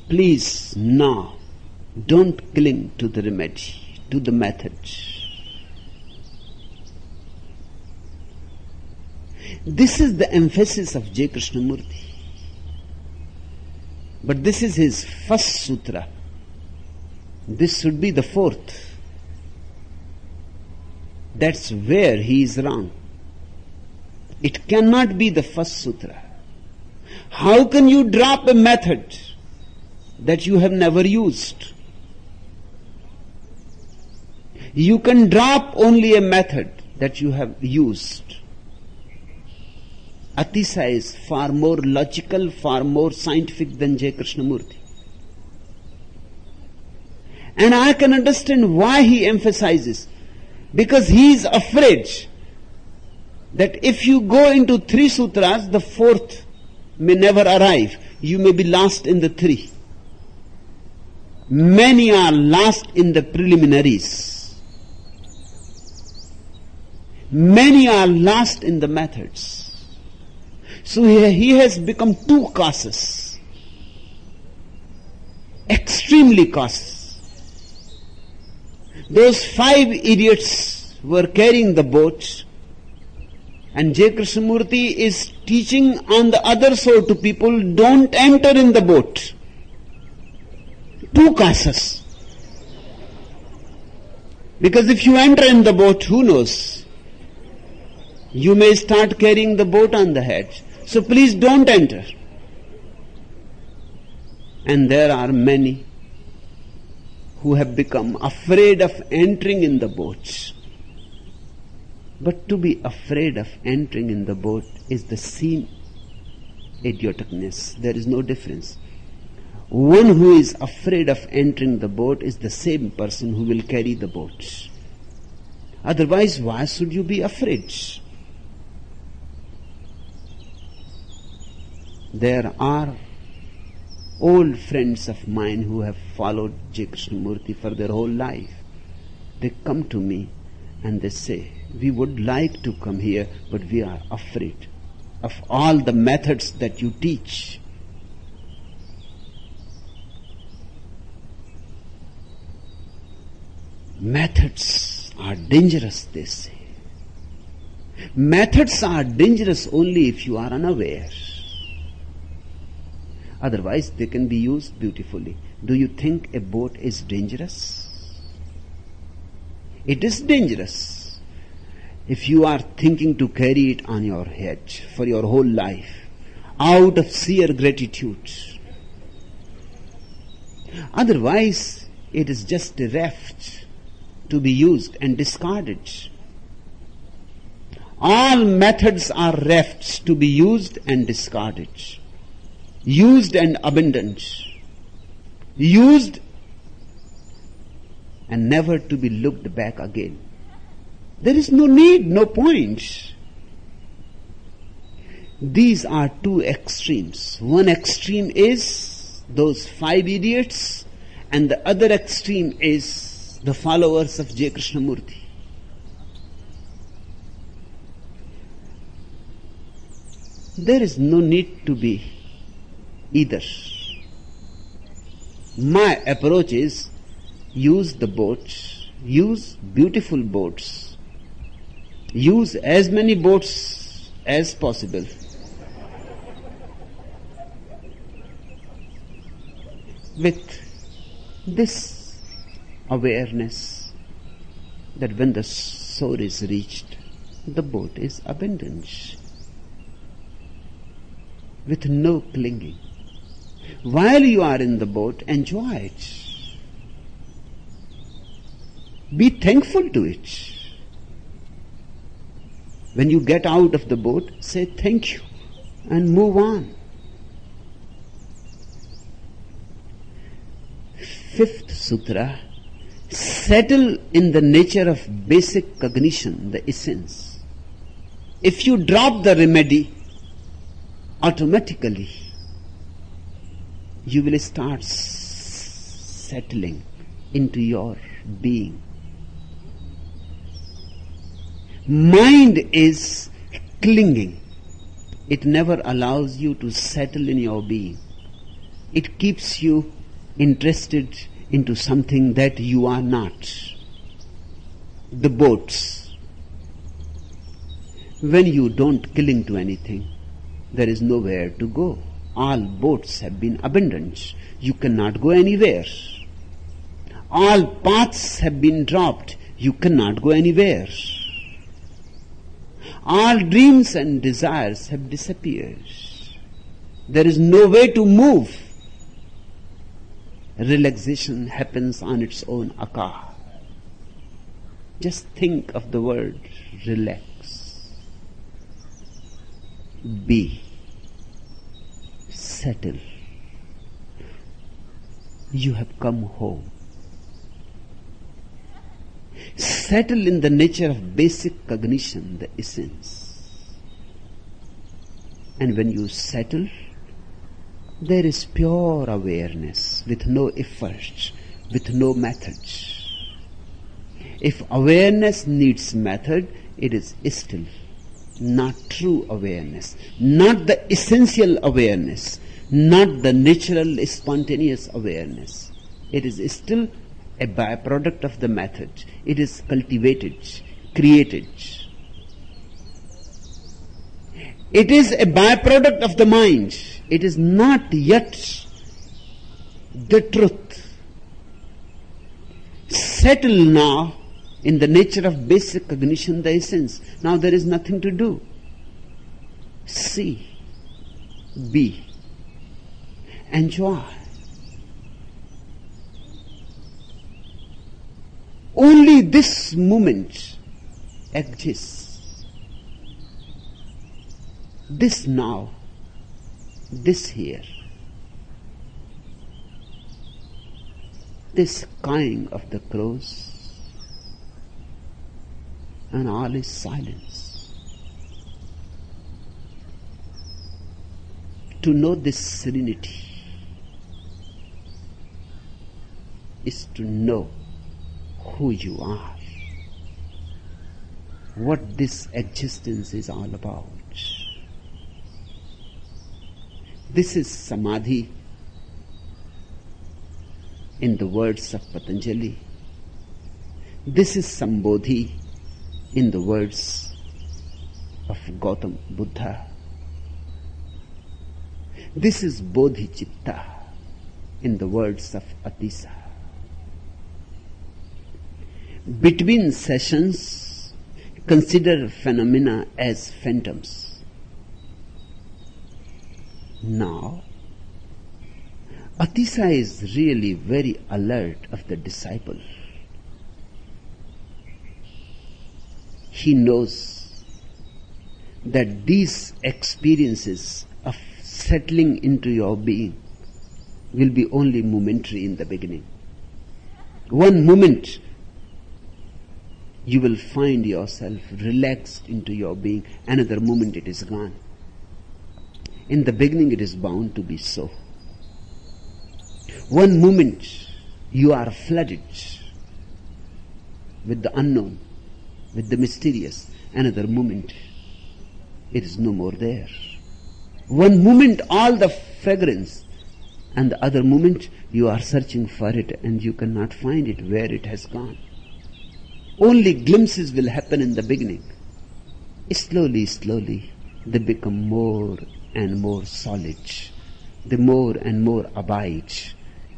Please, now, don't cling to the remedy, to the method. This is the emphasis of J. Krishnamurti. But this is his first sutra. This should be the fourth. That's where he is wrong. It cannot be the first sutra. How can you drop a method that you have never used? You can drop only a method that you have used. Atisa is far more logical, far more scientific than J. Krishnamurti. And I can understand why he emphasizes, because he is afraid that if you go into 3 sutras, the 4th may never arrive. You may be lost in the 3. Many are lost in the preliminaries. Many are lost in the methods. So he has become too cautious, extremely cautious. Those 5 idiots were carrying the boat, and J. Krishnamurti is teaching on the other shore to people, don't enter in the boat. Too cautious. Because if you enter in the boat, who knows? You may start carrying the boat on the head. So please don't enter. And there are many who have become afraid of entering in the boat. But to be afraid of entering in the boat is the same idioticness. There is no difference. One who is afraid of entering the boat is the same person who will carry the boat. Otherwise, why should you be afraid? There are old friends of mine who have followed J. Krishnamurti for their whole life. They come to me and they say, we would like to come here, but we are afraid of all the methods that you teach. Methods are dangerous, they say. Methods are dangerous only if you are unaware. Otherwise, they can be used beautifully. Do you think a boat is dangerous? It is dangerous if you are thinking to carry it on your head for your whole life out of sheer gratitude. Otherwise, it is just a raft to be used and discarded. All methods are rafts to be used and discarded. Used and abandoned. Used and never to be looked back again. There is no need, no point. These are two extremes. One extreme is those 5 idiots, and the other extreme is the followers of J. Krishnamurti. There is no need to be either. My approach is use the boats, use beautiful boats, use as many boats as possible. With this awareness that when the shore is reached, the boat is abandoned. With no clinging. While you are in the boat, enjoy it. Be thankful to it. When you get out of the boat, say thank you and move on. 5th Sutra, settle in the nature of basic cognition, the essence. If you drop the remedy, automatically you will start settling into your being. Mind is clinging. It never allows you to settle in your being. It keeps you interested into something that you are not. The boats. When you don't cling to anything, there is nowhere to go. All boats have been abandoned. You cannot go anywhere. All paths have been dropped. You cannot go anywhere. All dreams and desires have disappeared. There is no way to move. Relaxation happens on its own account. Just think of the word relax. Be. Settle. You have come home. Settle in the nature of basic cognition, the essence. And when you settle, there is pure awareness with no effort. with no method. If awareness needs method, it is still not true awareness, not the essential awareness, not the natural, spontaneous awareness. It is still a byproduct of the method. It is cultivated, created. It is a byproduct of the mind. It is not yet the truth. Settle now in the nature of basic cognition, the essence. Now there is nothing to do. See, be, enjoy. Only this moment exists. This now, this here. This cawing of the crows, and all is silence. To know this serenity is to know who you are, what this existence is all about. This is samadhi in the words of Patanjali. This is sambodhi in the words of Gautam Buddha. This is bodhicitta in the words of Atisa. Between sessions, consider phenomena as phantoms. Now, Atisa is really very alert of the disciple. He knows that these experiences of settling into your being will be only momentary in the beginning. One moment you will find yourself relaxed into your being, another moment it is gone. In the beginning it is bound to be so. One moment you are flooded with the unknown, with the mysterious. Another moment it is no more there. One moment all the fragrance, and the other moment you are searching for it and you cannot find it where it has gone. Only glimpses will happen in the beginning. Slowly, slowly they become more and more solid. They more and more abide.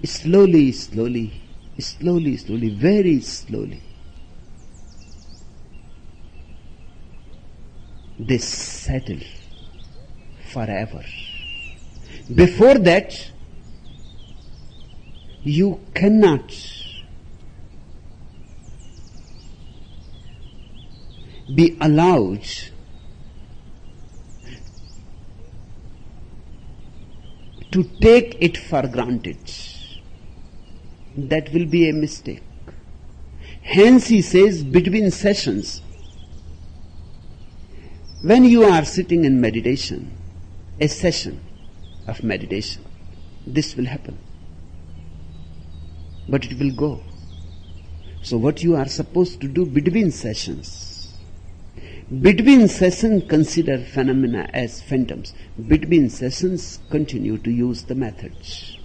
Slowly, slowly, slowly, slowly, very slowly, they settle forever. Before that, you cannot be allowed to take it for granted. That will be a mistake. Hence he says, between sessions, when you are sitting in meditation, a session of meditation, this will happen. But it will go. So what you are supposed to do between sessions? Between sessions, consider phenomena as phantoms. Between sessions, continue to use the methods.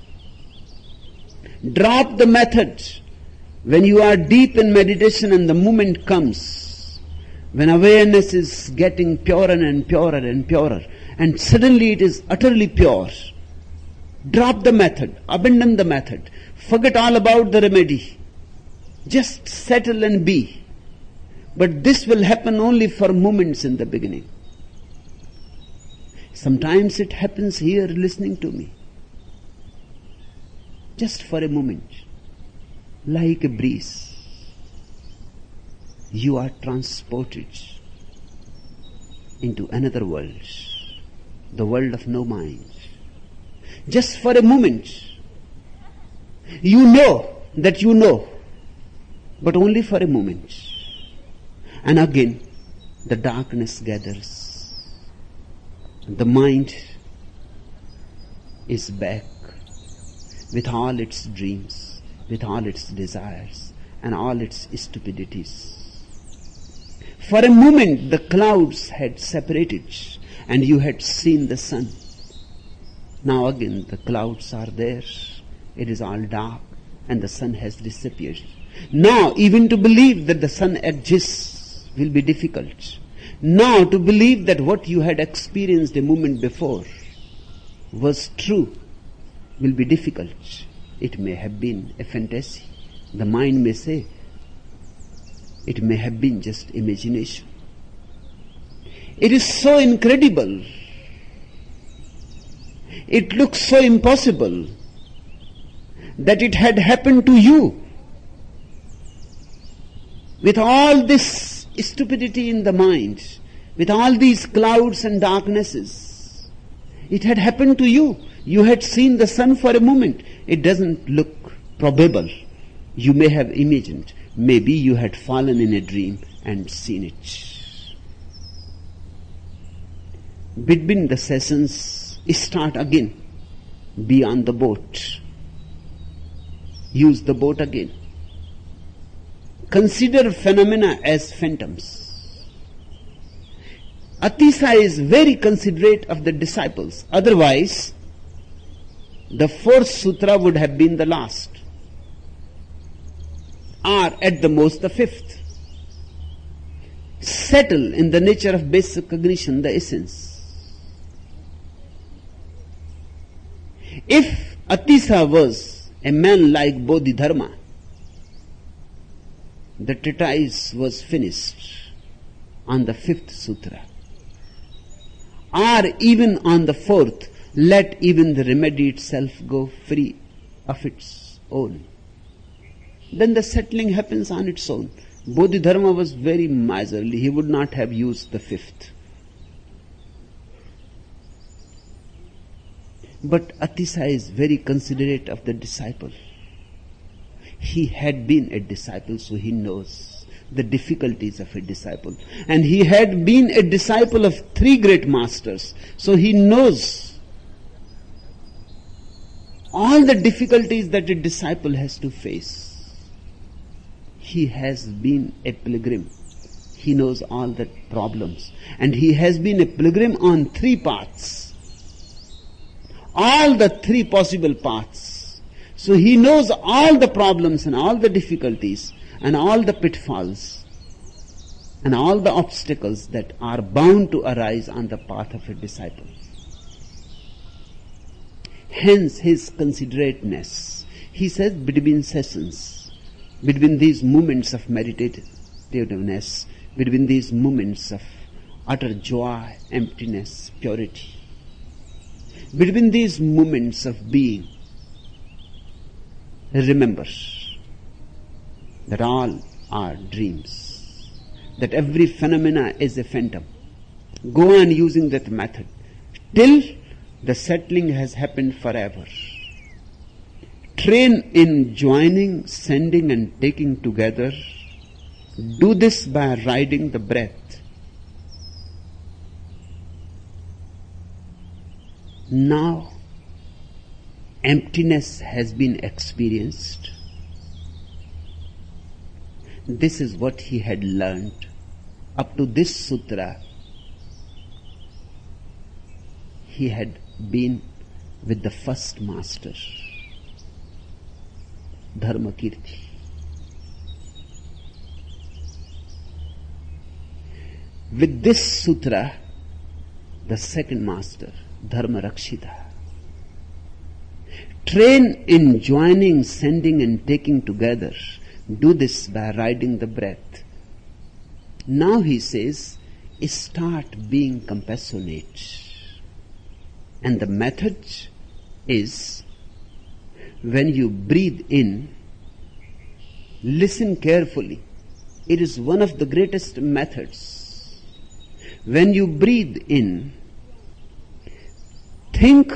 Drop the method. When you are deep in meditation and the moment comes, when awareness is getting purer and purer and purer, and suddenly it is utterly pure, drop the method, abandon the method, forget all about the remedy. Just settle and be. But this will happen only for moments in the beginning. Sometimes it happens here listening to me. Just for a moment, like a breeze, you are transported into another world, the world of no mind. Just for a moment, you know that you know, but only for a moment. And again, the darkness gathers. The mind is back with all its dreams, with all its desires and all its stupidities. For a moment the clouds had separated and you had seen the sun. Now again the clouds are there. It is all dark and the sun has disappeared. Now even to believe that the sun exists will be difficult. Now to believe that what you had experienced a moment before was true will be difficult. It may have been a fantasy. The mind may say it may have been just imagination. It is so incredible. It looks so impossible that it had happened to you. With all this stupidity in the mind, with all these clouds and darknesses, it had happened to you. You had seen the sun for a moment. It doesn't look probable. You may have imagined. Maybe you had fallen in a dream and seen it. Between the sessions, start again. Be on the boat. Use the boat again. Consider phenomena as phantoms. Atisa is very considerate of the disciples. Otherwise, the fourth sutra would have been the last, or at the most the fifth. Settle in the nature of basic cognition, the essence. If Atisa was a man like Bodhidharma, the treatise was finished on the fifth sutra. Or even on the fourth, let even the remedy itself go free of its own. Then the settling happens on its own. Bodhidharma was very miserly. He would not have used the fifth. But Atisa is very considerate of the disciple. He had been a disciple, so he knows the difficulties of a disciple. And he had been a disciple of three great masters, so he knows all the difficulties that a disciple has to face. He has been a pilgrim. He knows all the problems. And he has been a pilgrim on three paths. All the three possible paths. So he knows all the problems and all the difficulties and all the pitfalls and all the obstacles that are bound to arise on the path of a disciple. Hence his considerateness. He says between sessions, between these moments of meditativeness, between these moments of utter joy, emptiness, purity, between these moments of being, remember that all are dreams, that every phenomena is a phantom. Go on using that method till the settling has happened forever. Train in joining, sending and taking together. Do this by riding the breath. Now, emptiness has been experienced. This is what he had learned. Up to this sutra, he had been with the first master, Dharmakirti. With this sutra, the second master, Dharma Rakshita. Train in joining, sending and taking together. Do this by riding the breath. Now he says, start being compassionate. And the method is, when you breathe in, listen carefully. It is one of the greatest methods. When you breathe in, think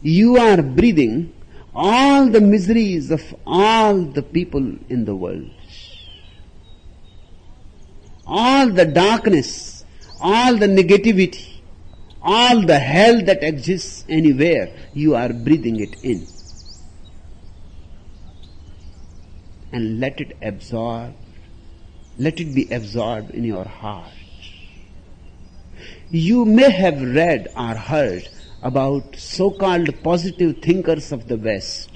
you are breathing all the miseries of all the people in the world. All the darkness, all the negativity, all the hell that exists anywhere, you are breathing it in. and let it be absorbed in your heart. You may have read or heard about so-called positive thinkers of the West.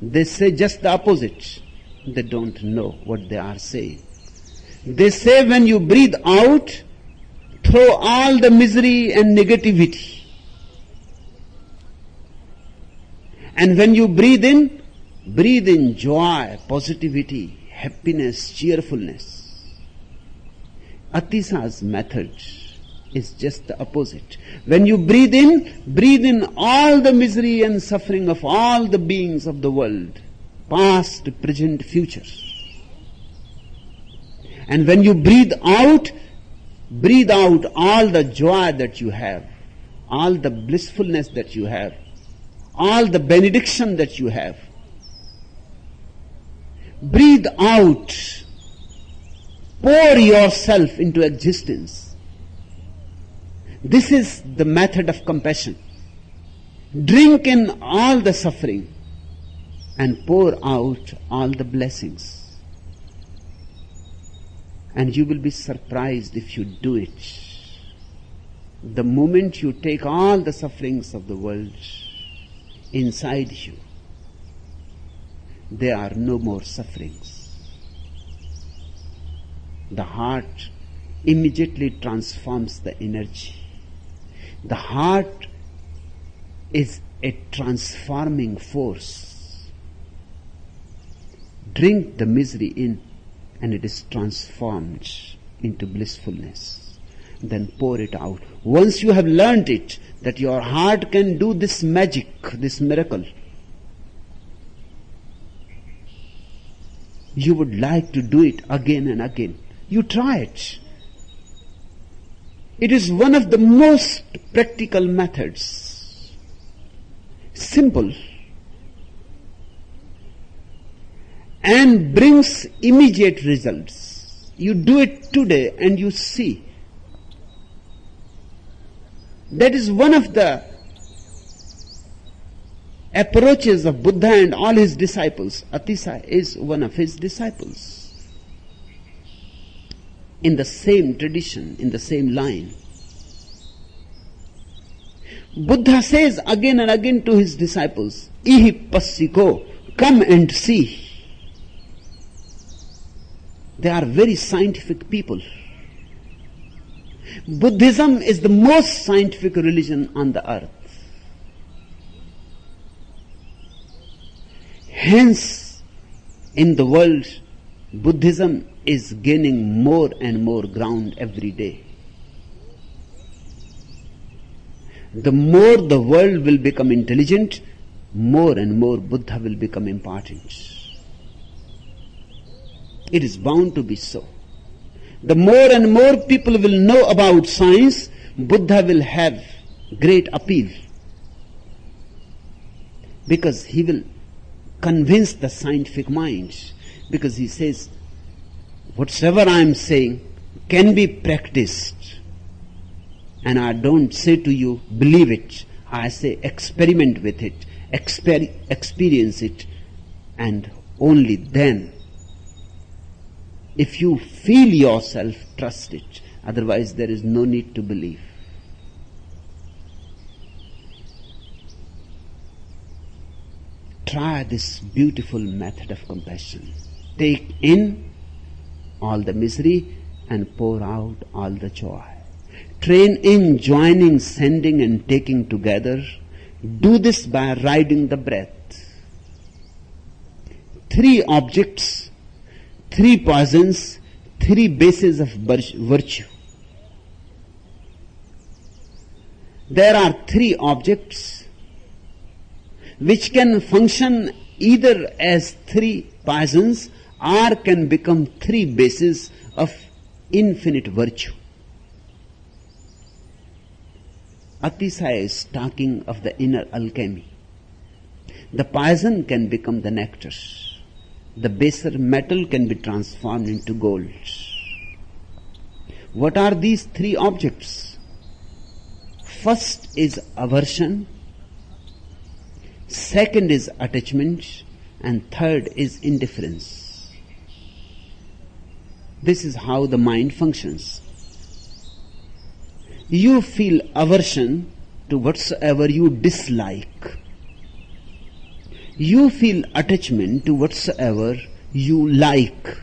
They say just the opposite. They don't know what they are saying. They say when you breathe out, throw all the misery and negativity. And when you breathe in joy, positivity, happiness, cheerfulness. Atisa's method is just the opposite. When you breathe in all the misery and suffering of all the beings of the world, past, present, future. And when you breathe out all the joy that you have, all the blissfulness that you have, all the benediction that you have. Breathe out. Pour yourself into existence. This is the method of compassion. Drink in all the suffering and pour out all the blessings. And you will be surprised if you do it. The moment you take all the sufferings of the world inside you, there are no more sufferings. The heart immediately transforms the energy. The heart is a transforming force. Drink the misery in, and it is transformed into blissfulness. Then pour it out. Once you have learned it, that your heart can do this magic, this miracle, you would like to do it again and again. You try it. It is one of the most practical methods. Simple. And brings immediate results. You do it today and you see. That is one of the approaches of Buddha and all his disciples. Atisa is one of his disciples. In the same tradition, in the same line. Buddha says again and again to his disciples, Ihi passiko, come and see. They are very scientific people. Buddhism is the most scientific religion on the earth. Hence, in the world, Buddhism is gaining more and more ground every day. The more the world will become intelligent, more and more Buddha will become important. It is bound to be so. The more and more people will know about science, Buddha will have great appeal. Because he will convince the scientific mind. Because he says, whatsoever I am saying can be practiced. And I don't say to you, believe it. I say, experiment with it, experience it, and only then, if you feel yourself, trust it. Otherwise, there is no need to believe. Try this beautiful method of compassion. Take in all the misery and pour out all the joy. Train in joining, sending and taking together. Do this by riding the breath. 3 objects, 3 poisons, 3 bases of virtue. There are 3 objects which can function either as 3 poisons or can become 3 bases of infinite virtue. Atisa is talking of the inner alchemy. The poison can become the nectar. The baser metal can be transformed into gold. What are these 3 objects? First is aversion. Second is attachment. and third is indifference. This is how the mind functions. You feel aversion to whatsoever you dislike. You feel attachment to whatsoever you like.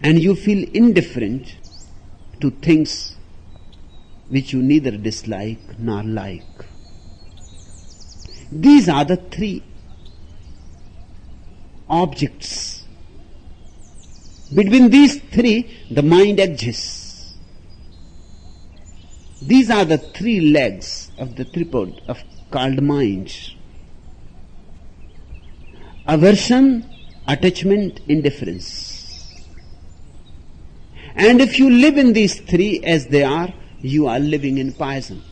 And you feel indifferent to things which you neither dislike nor like. These are the three objects. Between these three, the mind exists. These are the three legs of the tripod of called mind. Aversion, attachment, indifference. And if you live in these three as they are, you are living in poison.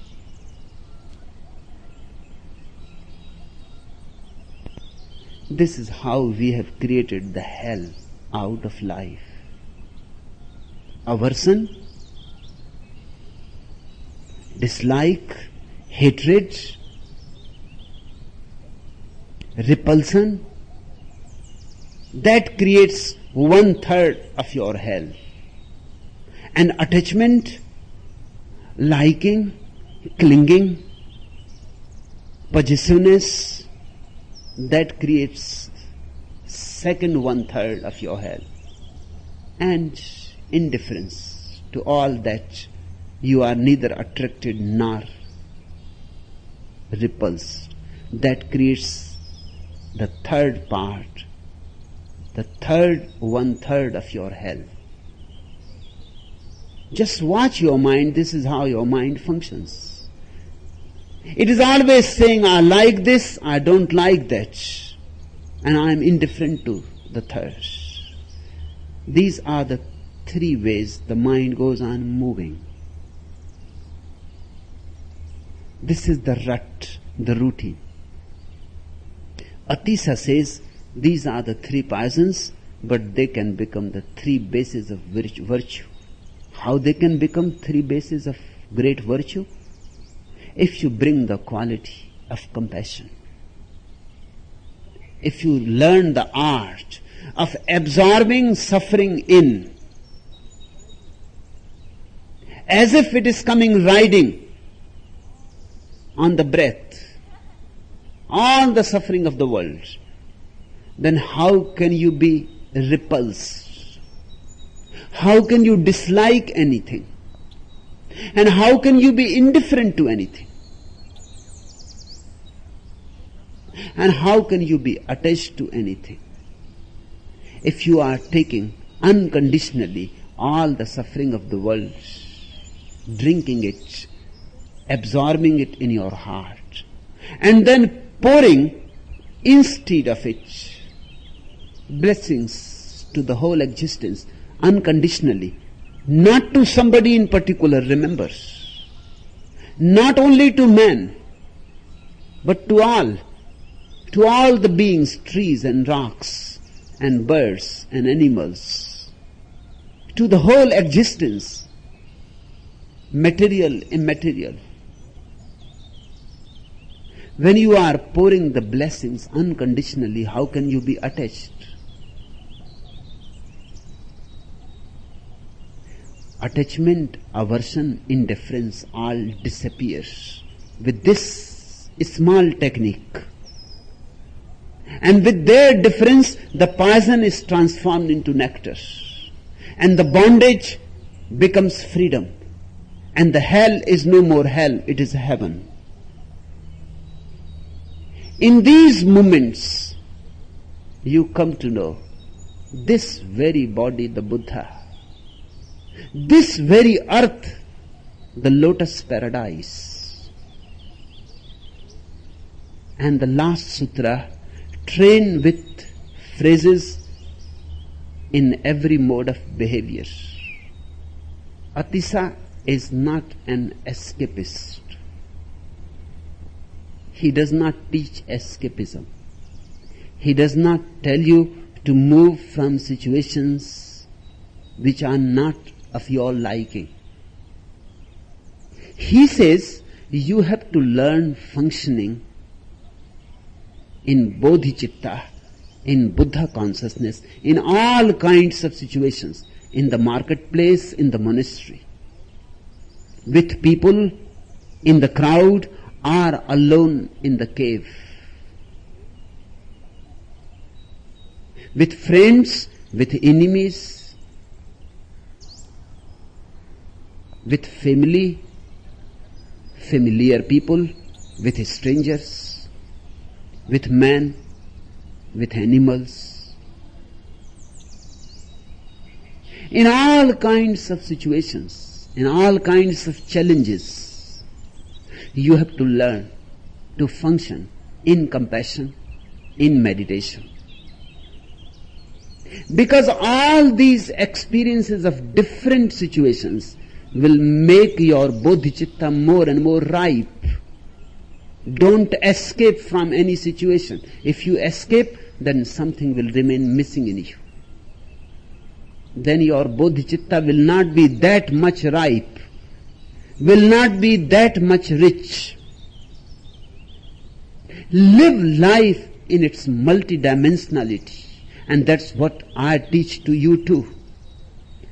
This is how we have created the hell out of life. Aversion, dislike, hatred, repulsion, that creates 1/3 of your hell. And attachment, liking, clinging, possessiveness, that creates second 1/3 of your hell. And indifference to all that you are neither attracted nor repulsed, that creates the third part, the third 1/3 of your hell. Just watch your mind. This is how your mind functions. It is always saying, I like this, I don't like that, and I am indifferent to the third. These are the three ways the mind goes on moving. This is the rut, the routine. Atisa says these are the three poisons, but they can become the three bases of virtue. How they can become three bases of great virtue? If you bring the quality of compassion. If you learn the art of absorbing suffering in, as if it is coming riding on the breath, all the suffering of the world, then how can you be repulsed? How can you dislike anything? And how can you be indifferent to anything? And how can you be attached to anything? If you are taking unconditionally all the suffering of the world, drinking it, absorbing it in your heart, and then pouring instead of it blessings to the whole existence unconditionally, not to somebody in particular, remember, not only to man, but to all the beings, trees and rocks and birds and animals, to the whole existence, material, immaterial. When you are pouring the blessings unconditionally, how can you be attached? Attachment, aversion, indifference all disappears with this small technique. And with their difference, the poison is transformed into nectar. And the bondage becomes freedom. And the hell is no more hell, it is heaven. In these moments, you come to know this very body, the Buddha, this very earth, the lotus paradise. And the last sutra, train with phrases in every mode of behavior. Atisa is not an escapist. He does not teach escapism. He does not tell you to move from situations which are not of your liking. He says you have to learn functioning in bodhicitta in Buddha consciousness, in all kinds of situations, in the marketplace, in the monastery, with people in the crowd or alone in the cave, with friends, with enemies, with family, familiar people, with strangers, with men, with animals. In all kinds of situations, in all kinds of challenges, you have to learn to function in compassion, in meditation. Because all these experiences of different situations will make your bodhicitta more and more ripe. Don't escape from any situation. If you escape, then something will remain missing in you. Then your bodhicitta will not be that much ripe, will not be that much rich. Live life in its multidimensionality, and that's what I teach to you too.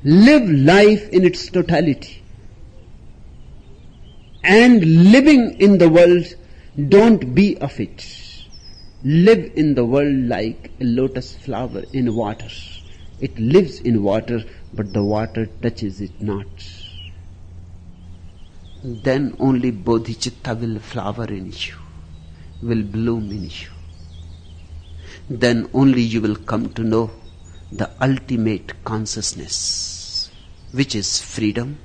Live life in its totality. And living in the world, don't be of it. Live in the world like a lotus flower in water. It lives in water, but the water touches it not. Then only bodhicitta will flower in you, will bloom in you. Then only you will come to know the ultimate consciousness, which is freedom,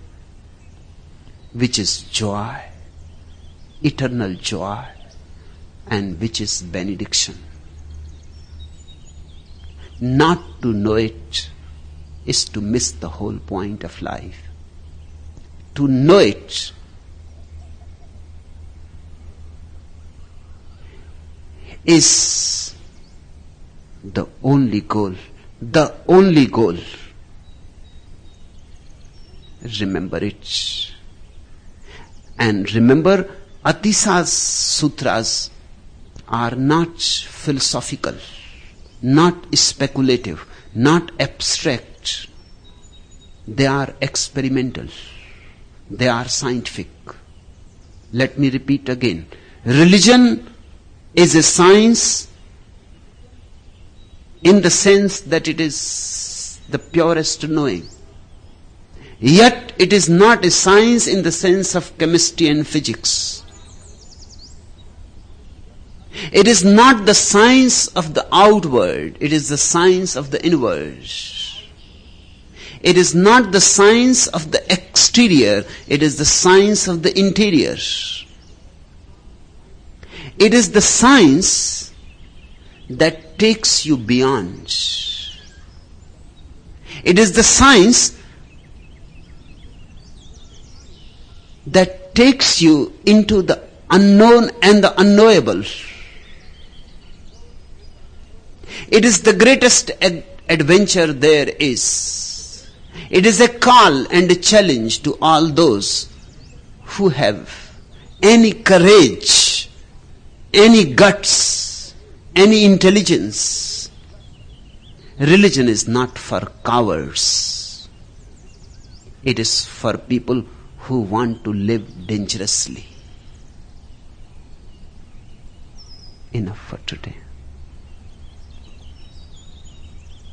which is joy, eternal joy, and which is benediction. Not to know it is to miss the whole point of life. To know it is the only goal. The only goal. Remember it. And remember, Atisa's sutras are not philosophical, not speculative, not abstract. They are experimental. They are scientific. Let me repeat again. Religion is a science in the sense that it is the purest knowing. Yet it is not a science in the sense of chemistry and physics. It is not the science of the outward, it is the science of the inward. It is not the science of the exterior, it is the science of the interior. It is the science that takes you beyond. It is the science that takes you into the unknown and the unknowable. It is the greatest adventure there is. It is a call and a challenge to all those who have any courage, any guts, any intelligence. Religion is not for cowards. It is for people who want to live dangerously. Enough for today.